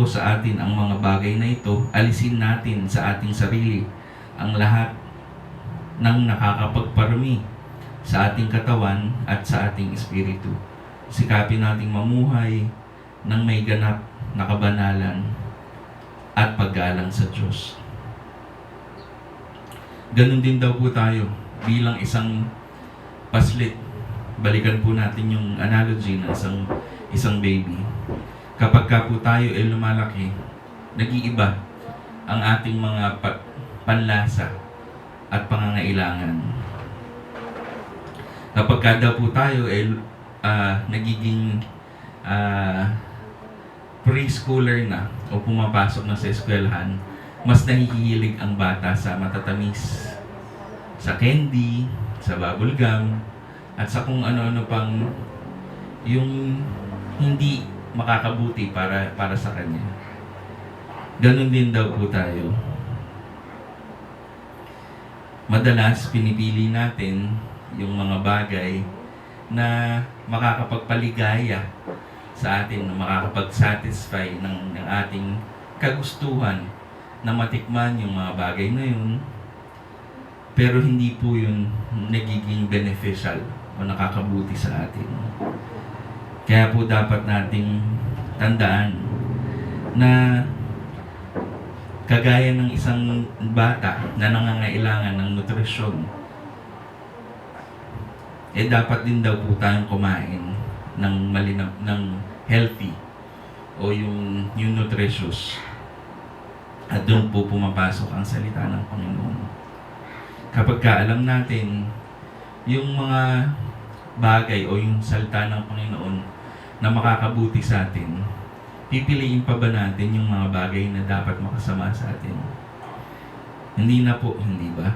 sa atin ang mga bagay na ito, alisin natin sa ating sarili ang lahat ng nakakapagparami sa ating katawan at sa ating espiritu. Sikapin nating mamuhay ng may ganap na kabanalan at paggalang sa Diyos. Ganun din daw po tayo bilang isang paslit. Balikan po natin yung analogy ng isang baby. Kapag ka po tayo lumalaki, nag-iiba ang ating mga panlasa at pangangailangan. Kapag ka daw po tayo nagiging preschooler na o pumapasok na sa eskwelahan, mas nahihilig ang bata sa matatamis, sa candy, sa bubble gum, at sa kung ano-ano pang yung hindi makakabuti para sa kanya. Ganon din daw po tayo. Madalas pinipili natin yung mga bagay na makakapagpaligaya sa atin, na makakapag-satisfy ng ating kagustuhan na matikman yung mga bagay na yun, pero hindi po yun nagiging beneficial o nakakabuti sa atin. Kaya po dapat nating tandaan na kagaya ng isang bata na nangangailangan ng nutrisyon, dapat din daw po tayong kumain ng healthy o yung nutritious. At doon po pumapasok ang salita ng Panginoon. Kapag alam natin yung mga bagay o yung salita ng Panginoon na makakabuti sa atin, pipiliin pa ba natin yung mga bagay na dapat makasama sa atin? Hindi na po, hindi ba?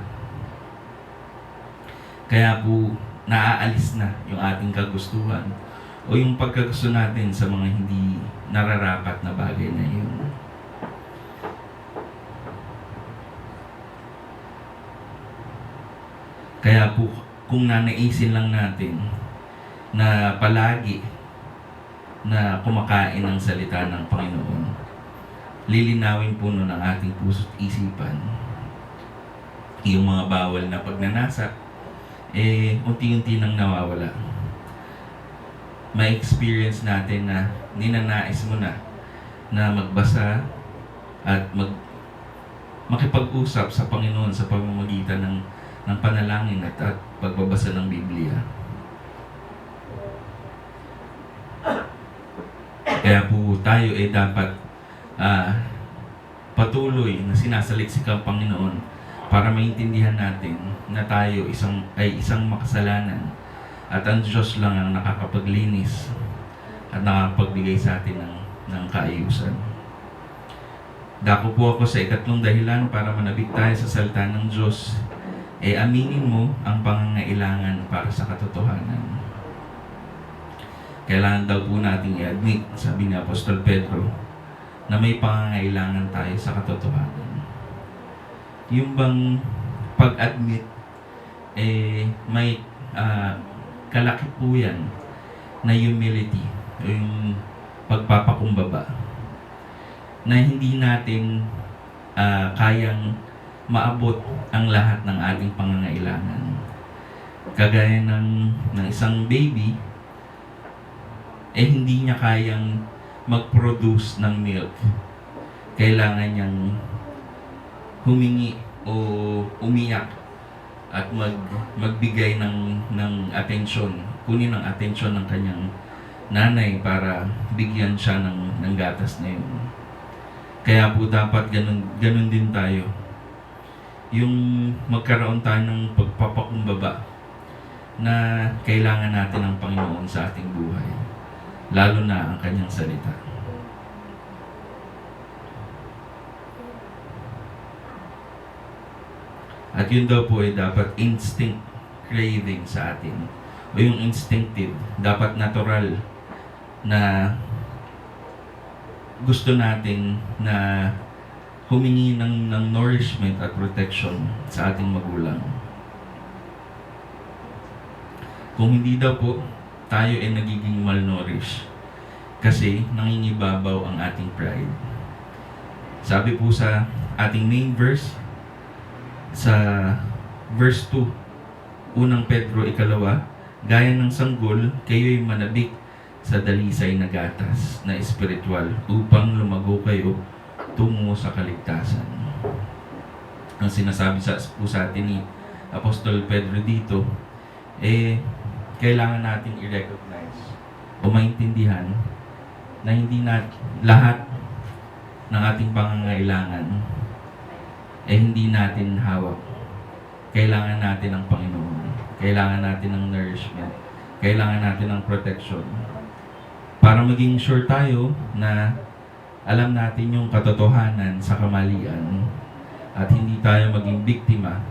Kaya po, naaalis na yung ating kagustuhan o yung pagkagusto natin sa mga hindi nararapat na bagay na yun. Kaya po, kung nanaisin lang natin na palagi na kumakain ng salita ng Panginoon, lilinawin po nun ang ating puso't isipan. Yung mga bawal na pagnanasa, unti-unti nang nawawala. May experience natin na ninanais mo na magbasa at makipag-usap sa Panginoon sa pamamagitan ng panalangin at pagbabasa ng Biblia. Kaya po tayo dapat patuloy na sinasaliksik ang Panginoon para maintindihan natin na tayo isang makasalanan at ang Diyos lang ang nakakapaglinis at nakakapagbigay sa atin ng kaayusan. Dako po ako sa ikatlong dahilan para manabik tayo sa salita ng Diyos. Aminin mo ang pangangailangan para sa katotohanan. Kailangan daw po nating i-admit, sabi ni Apostol Pedro, na may pangangailangan tayo sa katotohanan. Yung bang pag-admit, may kalaki po yan na humility, o yung pagpapakumbaba, na hindi natin kayang maabot ang lahat ng ating pangangailangan. Kagaya ng isang baby, hindi niya kayang mag-produce ng milk. Kailangan niyang humingi o umiyak at magbigay ng atensyon, kunin ang atensyon ng kanyang nanay para bigyan siya ng gatas na yun. Kaya po dapat ganun din tayo. Yung magkaroon tayo ng pagpapakumbaba na kailangan natin ng Panginoon sa ating buhay, lalo na ang kanyang salita. At yun daw po ay dapat instinct craving sa atin, o yung instinctive, dapat natural na gusto natin na humingi ng nourishment at protection sa ating magulang. Kung hindi daw po, tayo ay nagiging malnourished kasi nangingibabaw ang ating pride. Sabi po sa ating main verse, sa verse 2, unang Pedro 2, gaya ng sanggol, kayo'y manabik sa dalisay na gatas na espiritual upang lumago kayo tungo sa kaligtasan. Ang sinasabi po sa atin ni Apostol Pedro dito, kailangan natin i-recognize o maintindihan na hindi na lahat ng ating pangangailangan hindi natin hawak. Kailangan natin ng Panginoon. Kailangan natin ng nourishment. Kailangan natin ng protection. Para maging sure tayo na alam natin yung katotohanan sa kamalian at hindi tayo maging biktima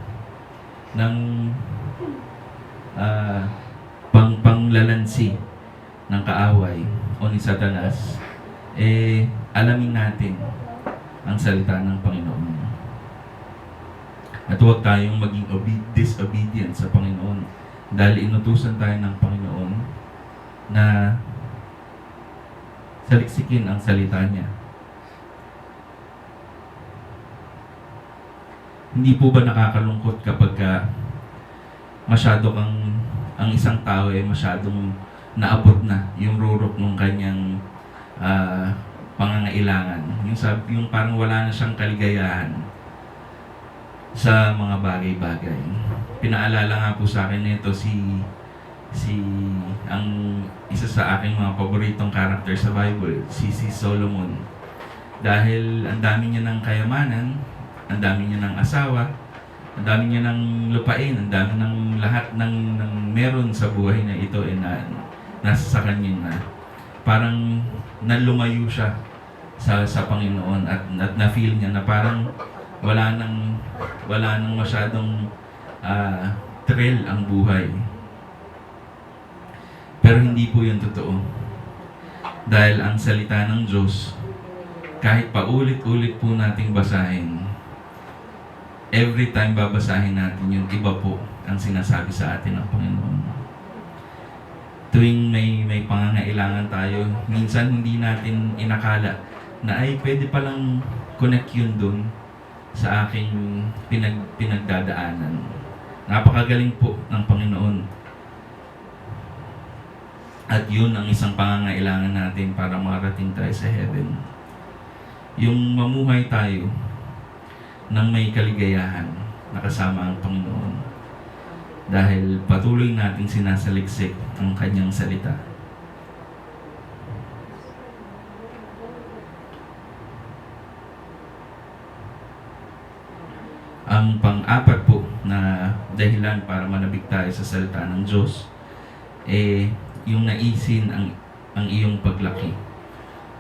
ng panglalansi ng kaaway o ni Satanas, alamin natin ang salita ng Panginoon. At huwag tayong maging disobedient sa Panginoon dahil inutusan tayo ng Panginoon na saliksikin ang salita niya. Hindi po ba nakakalungkot kapag masyado ang isang tao masyadong naabot na yung rurok ng kanyang pangangailangan. Yung parang wala na siyang kaligayahan sa mga bagay-bagay. Pinaalala nga po sa akin nito ang isa sa aking mga paboritong character sa Bible, si Solomon. Dahil ang dami niya ng kayamanan, ang dami niya ng asawa, ang dami niya ng lupain, ang dami ng lahat ng meron sa buhay na ito nasa sa kanya na. Parang nalumayo siya sa Panginoon at na-feel niya na parang wala nang masyadong thrill ang buhay. Pero hindi po yun totoo. Dahil ang salita ng Diyos, kahit paulit-ulit po nating basahin, every time babasahin natin yung iba po ang sinasabi sa atin ng Panginoon. Tuwing may pangangailangan tayo, minsan hindi natin inakala na pwede palang connect yun dun sa aking pinagdadaanan. Napakagaling po ng Panginoon. At yun ang isang pangangailangan natin para marating tayo sa heaven. Yung mamuhay tayo ng may kaligayahan na kasama ang Panginoon. Dahil patuloy nating sinasaliksik ang kanyang salita. ang pang-apat po na dahilan para manabik tayo sa salita ng Diyos, yung naisin ang iyong paglaki.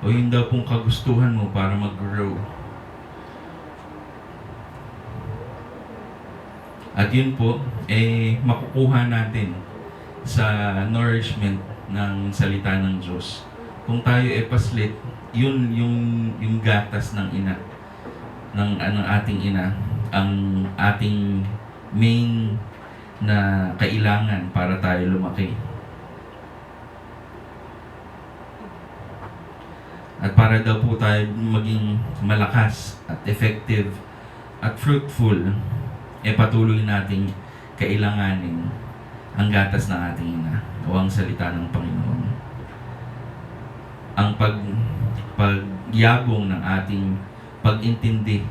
O yun daw pong kagustuhan mo para mag-grow. At yun po, makukuha natin sa nourishment ng salita ng Diyos. Kung tayo paslit, yun yung gatas ng ina, ng ating ina, ang ating main na kailangan para tayo lumaki. At para daw po tayo maging malakas at effective at fruitful, patuloy nating kailanganin ang gatas ng ating ina o ang salita ng Panginoon. Ang pagyabong ng ating pag-intindi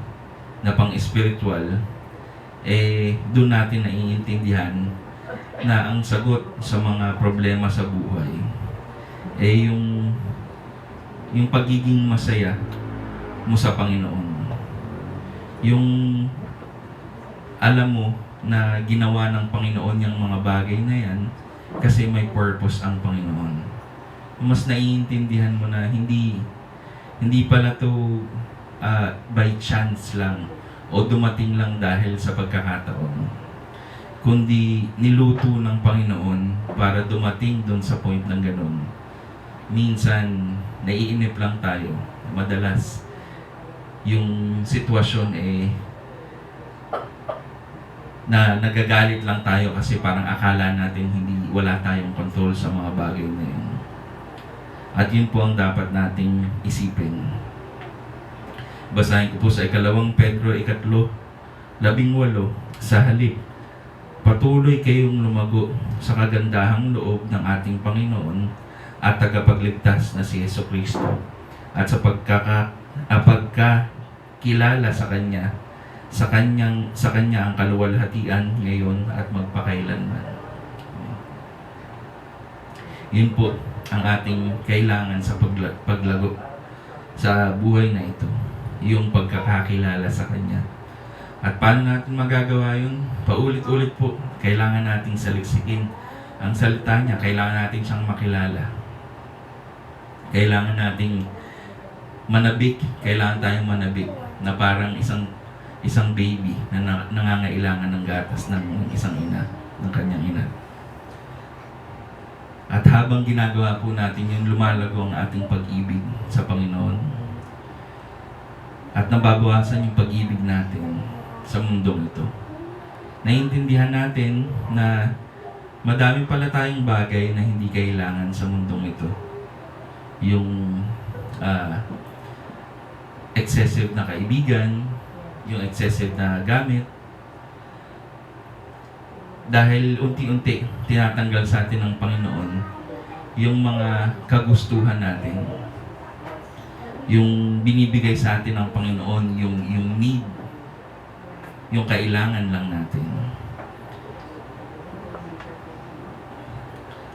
na pang-spiritual, doon natin naiintindihan na ang sagot sa mga problema sa buhay yung pagiging masaya mo sa Panginoon. Yung alam mo na ginawa ng Panginoon yung mga bagay na yan kasi may purpose ang Panginoon. Mas naiintindihan mo na hindi pala to by chance lang o dumating lang dahil sa pagkakataon, kundi niluto ng Panginoon para dumating doon sa point ng ganun. Minsan naiinip lang tayo, madalas yung sitwasyon na nagagalit lang tayo kasi parang akala natin wala tayong control sa mga bagay na yun. At yun po ang dapat nating isipin. Basahin ko po sa 2 Pedro 3:18, sa halip, patuloy kayong lumago sa kagandahang loob ng ating Panginoon at tagapagligtas na si Jesucristo, at sa pagkakilala sa Kanya ang kaluwalhatian ngayon at magpakailanman. Yun po ang ating kailangan sa paglago sa buhay na ito, yung pagkakakilala sa Kanya. At paano natin magagawa yun? Paulit-ulit po, kailangan nating saliksikin ang salita niya, kailangan natin siyang makilala. Kailangan nating manabik, kailangan tayong manabik na parang isang baby na nangangailangan ng gatas ng isang ina, ng kanyang ina. At habang ginagawa po natin yun, lumalago ang ating pag-ibig sa Panginoon. At nababawasan yung pag-ibig natin sa mundong ito. Naiintindihan natin na madami pala tayong bagay na hindi kailangan sa mundong ito. Yung excessive na kaibigan, yung excessive na gamit, dahil unti-unti tinatanggal sa atin ng Panginoon yung mga kagustuhan natin, yung binibigay sa atin ng Panginoon, yung need, yung kailangan lang natin.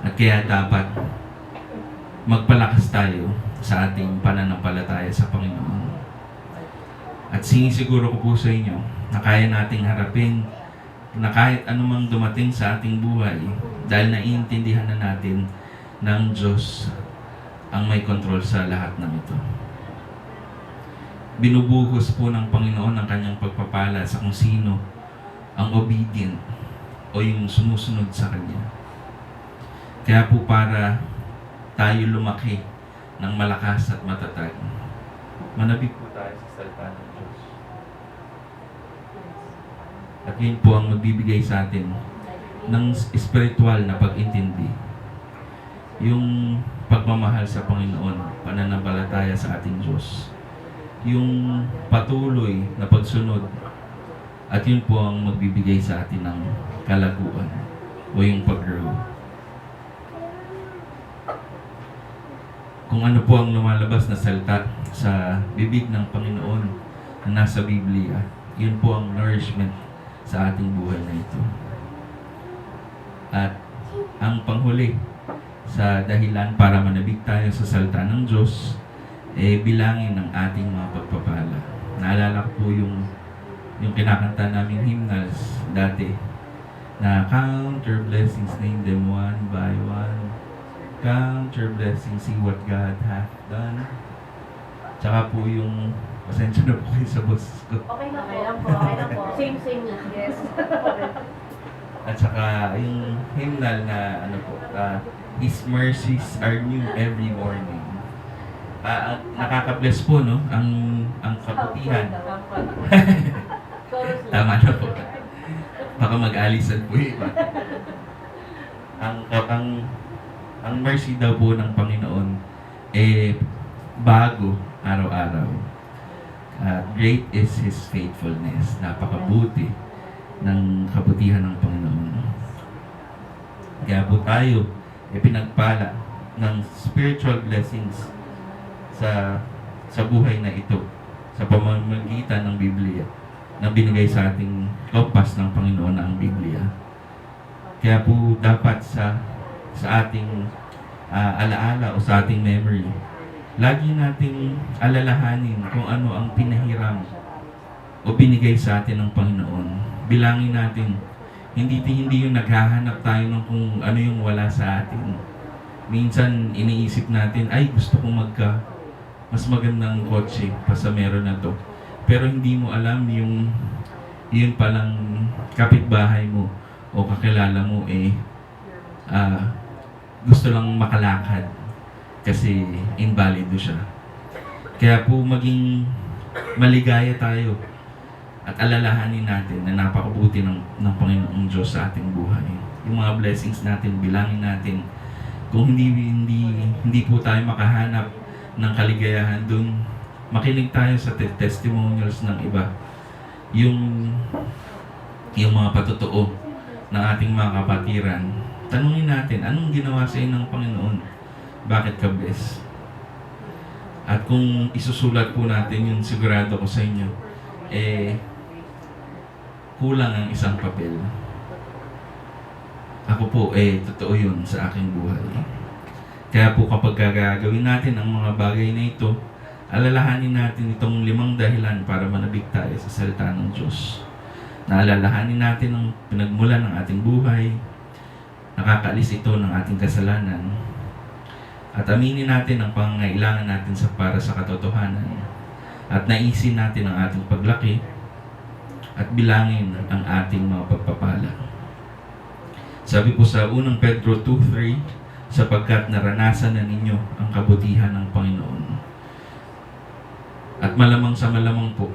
At kaya dapat magpalakas tayo sa ating pananampalataya sa Panginoon. At sinisiguro ko po sa inyo na kaya nating harapin na kahit anumang dumating sa ating buhay, dahil naiintindihan na natin ng Diyos ang may kontrol sa lahat ng ito. Binubuhos po ng Panginoon ang kanyang pagpapala sa kung sino ang obedient o yung sumusunod sa Kanya. Kaya po para tayo lumaki ng malakas at matatag, manabik po tayo sa salita ng Diyos. At yun po ang magbibigay sa atin ng spiritual na pag-intindi. Yung pagmamahal sa Panginoon, pananampalataya sa ating Diyos. Yung patuloy na pagsunod. At yun po ang magbibigay sa atin ng kalaguan o yung pag-grow. Kung ano po ang lumalabas na salita sa bibig ng Panginoon na nasa Biblia, yun po ang nourishment sa ating buhay na ito. At ang panghuli sa dahilan para manabik tayo sa salita ng Diyos, bilangin ang ating mga pagpapala. Naalala ko po yung yung kinakanta namin hymnals dati na count your blessings, name them one by one. Count your blessings, see what God hath done. Tsaka po yung, pasensya na po kayo sa boses ko. Okay lang po. Okay lang po. Same na. Yes. At saka yung hymnal na ano po, His mercies are new every morning. Nakaka-bless po, no? Ang kabutihan. Tama na po. Baka mag-alisan po yung iba. Ang mercy daw po ng Panginoon bago araw-araw. Great is His faithfulness. Napakabuti ng kabutihan ng Panginoon. Kaya po tayo pinagpala ng spiritual blessings sa buhay na ito sa pamamagitan ng Biblia na binigay sa ating kompas ng Panginoon na ang Biblia. Kaya po dapat sa ating alaala o sa ating memory, lagi nating alalahanin kung ano ang pinahiram o binigay sa atin ng Panginoon. Bilangin natin, hindi yung naghahanap tayo ng kung ano yung wala sa atin. Minsan iniisip natin, ay gusto kong mas magandang kotse pa sa meron na to. Pero hindi mo alam yung palang kapitbahay mo o kakilala mo gusto lang makalakad kasi invalido siya. Kaya po maging maligaya tayo at alalahanin natin na napakabuti ng Panginoong Diyos sa ating buhay. Yung mga blessings natin, bilangin natin. Kung hindi po tayo makahanap ng kaligayahan dun, makinig tayo sa testimonials ng iba. Yung mga patotoo ng ating mga kapatiran. Tanungin natin, anong ginawa sa inyo ng Panginoon? Bakit ka bless? At kung isusulat po natin yun, sigurado ko sa inyo, kulang ang isang papel. Ako po, totoo yun sa aking buhay. Kaya po kapag gagawin natin ang mga bagay na ito, alalahanin natin itong 5 dahilan para manabik tayo sa salita ng Diyos. Naalalahanin natin ang pinagmulan ng ating buhay, nakakaalis ito ng ating kasalanan, at aminin natin ang pangangailangan natin para sa katotohanan, at naisin natin ang ating paglaki, at bilangin ang ating mga pagpapala. Sabi po sa 1 Pedro 2:3, sapagkat naranasan na ninyo ang kabutihan ng Panginoon. At malamang sa malamang po,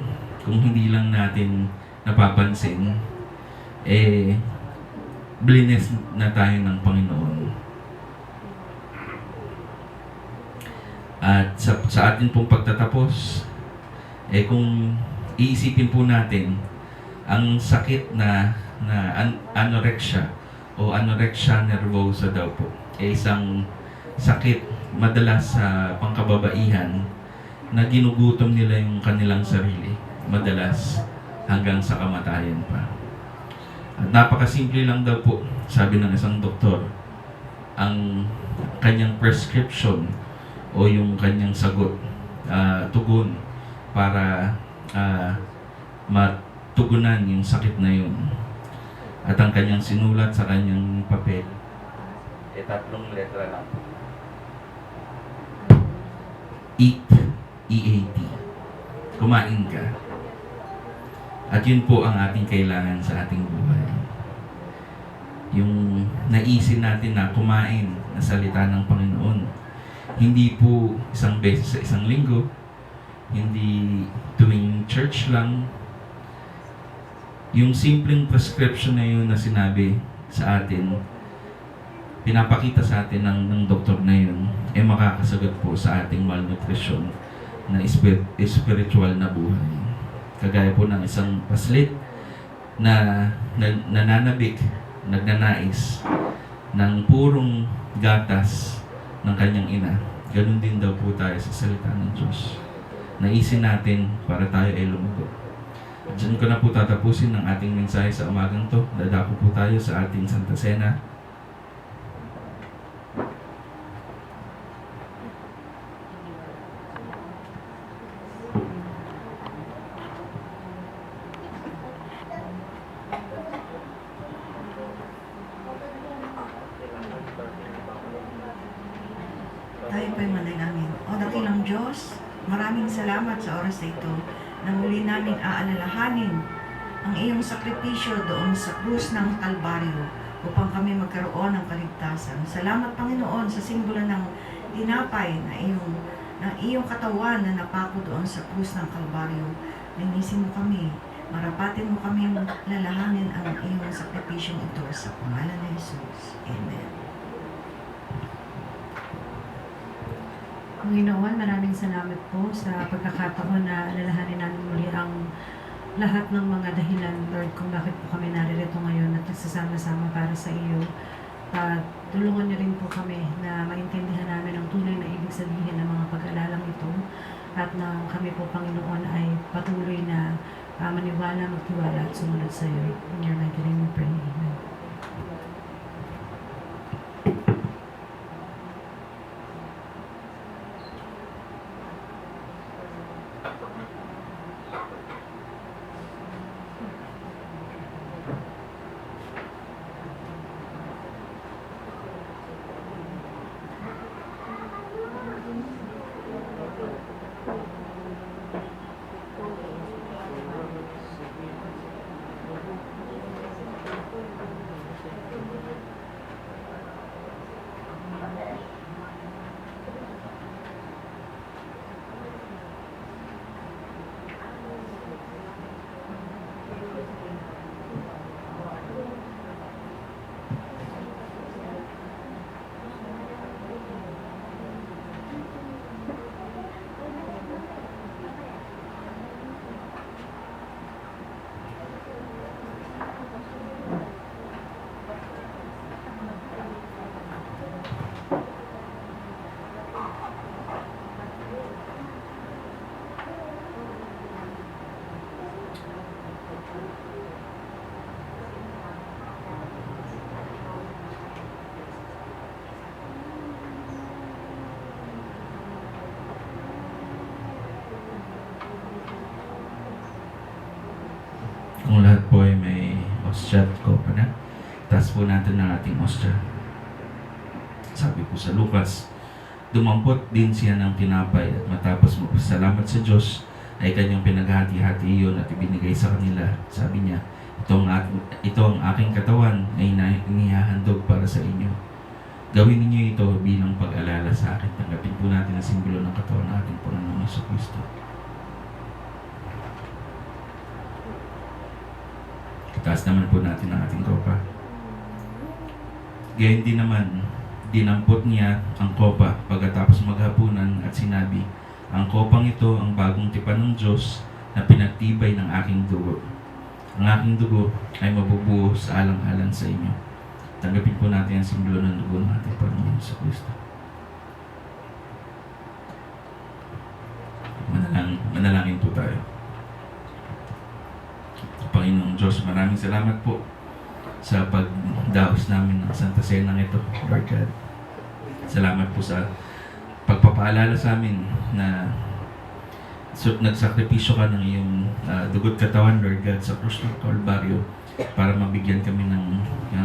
kung hindi lang natin napapansin, blines na tayo ng Panginoon. At sa atin pong pagtatapos, kung iisipin po natin, ang sakit na anorexia o anorexia nervosa daw po, isang sakit madalas sa pangkababaihan na ginugutom nila yung kanilang sarili, madalas hanggang sa kamatayan pa. At napakasimple lang daw po, sabi ng isang doktor, ang kanyang prescription o yung kanyang sagot, tugon para matugunan yung sakit na yun. At ang kanyang sinulat sa kanyang papel, 3 letra lang. Eat, E-A-T. Kumain ka. At yun po ang ating kailangan sa ating buhay. Yung naisin natin na kumain na salita ng Panginoon. Hindi po isang beses sa isang linggo, hindi tuwing church lang. Yung simpleng prescription na yun na sinabi sa atin, pinapakita sa atin ng doktor na yun, makakasagot po sa ating malnutrition na spiritual na buhay. Kagaya po ng isang paslit na nananabik, nagnanais ng purong gatas ng kanyang ina. Ganun din daw po tayo sa salita ng Diyos. Naisin natin para tayo ay lumago. Diyan ko na po tatapusin ang ating mensahe sa umagang to. Dadako po tayo sa ating Santa Cena. po'y manalangin. O dakilang Diyos, maraming salamat sa oras na ito na muli namin aalalahanin ang iyong sakripisyo doon sa krus ng Kalbaryo upang kami magkaroon ng kaligtasan. Salamat, Panginoon, sa simbolo ng tinapay na iyong katawan na napako doon sa krus ng Kalbaryo. Linisin mo kami, marapatin mo kami lalahanin ang iyong sakripisyong ito sa pangalan ni Jesus. Amen. Panginoon, maraming salamat po sa pagkakataon na alalahanin namin muli ang lahat ng mga dahilan, Lord, kung bakit po kami naririto ngayon at nagsasama-sama para sa iyo. Tulungan niyo rin po kami na maintindihan namin ang tunay na ibig sabihin ng mga pag-alalang ito at na kami po, Panginoon, ay patuloy na maniwala, magtiwala at sumunod sa iyo. In your mighty name we pray. Amen. Kung lahat po ay may ostya at kopa na, taas po natin ang ating ostya. Sabi po sa Lucas, dumampot din siya ng tinapay at matapos magpasalamat sa Diyos, ay kanyang pinaghati-hati iyon at ibinigay sa kanila. Sabi niya, ito ang aking katawan ay inihahandog para sa inyo. Gawin ninyo ito bilang pag-alala sa akin. Tanggapin po natin ang simbolo ng katawan ng ating Panginoong Jesucristo. Taas naman po natin ang ating kopa. Gayon din naman, dinampot niya ang kopa pagkatapos maghapunan at sinabi, ang kopang ito ang bagong tipan ng Diyos na pinagtibay ng aking dugo. Ang aking dugo ay mabubuhos alang-alang sa inyo. Tanggapin po natin ang simbolo ng dugo ng ating Panginoon sa Kristo. Manalangin po tayo. Panginoong Diyos, maraming salamat po sa pagdaos namin ng Santa Cena ito, Lord God. Salamat po sa pagpapaalala sa amin na nagsakripisyo ka ng iyong dugo't katawan, Lord God, sa krus ng Kalbaryo para mabigyan kami ng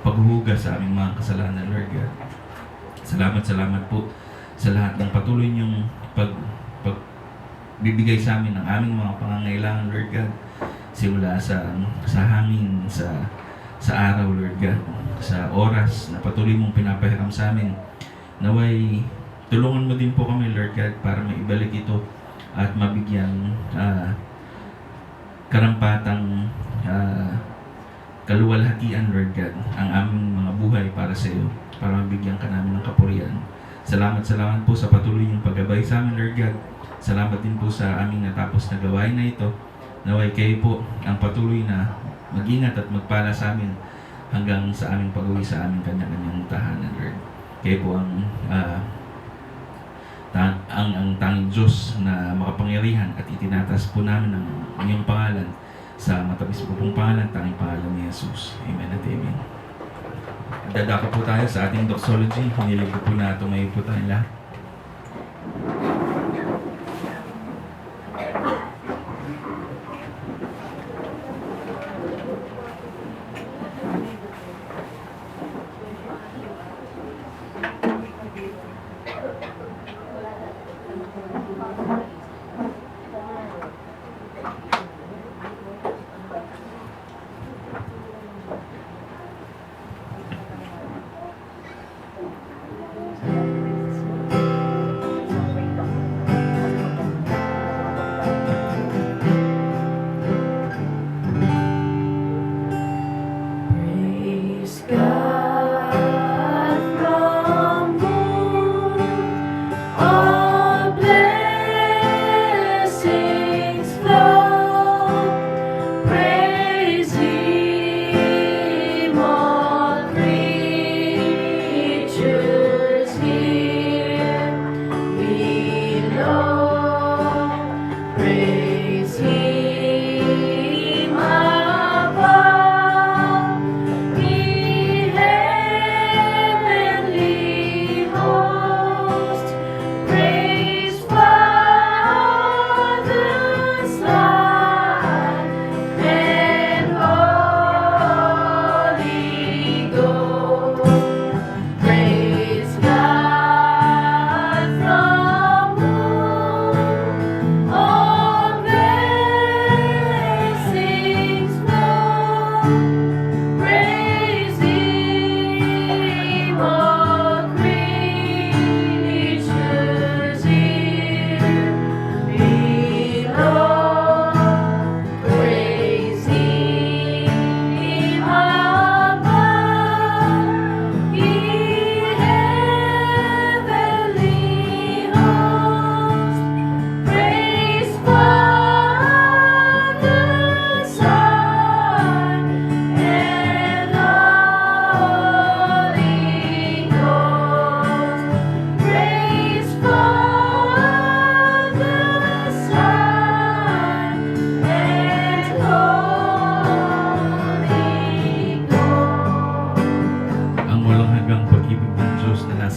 paghuhugas sa aming mga kasalanan, Lord God. Salamat po sa lahat ng patuloy niyong bibigay sa amin ng aming mga pangangailangan, Lord God. Simula sa hangin, sa araw, Lord God, sa oras na patuloy mong pinapahiram sa amin. Naway, tulungan mo din po kami, Lord God, para maibalik ito at mabigyan karampatang kaluwalhatian, Lord God, ang aming mga buhay para sa iyo, para mabigyan ka namin ng kapurian. Salamat po sa patuloy niyong paggabay sa amin, Lord God. Salamat din po sa aming natapos na gawain na ito. Naway kayo po ang patuloy na mag-ingat at magpala sa amin hanggang sa aming pag-uwi sa aming kanya-kanyang tahanan, Lord. Kayo po ang tanging Diyos na makapangyarihan at itinataas po namin ang inyong pangalan sa matamis po pong pangalan, tanging pangalan ni Jesus. Amen at amen. Dadako po tayo sa ating doxology. Hinilig ko po na tumayo po tayo lahat.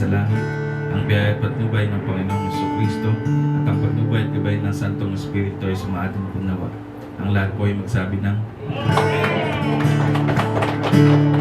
nasa langit, ang biyaya at patnubay ng Panginoong Jesucristo at ang patnubay at gabay ng Santong Espiritu ay sumaatin po nawa. Ang lahat po ay magsabi ng Amen.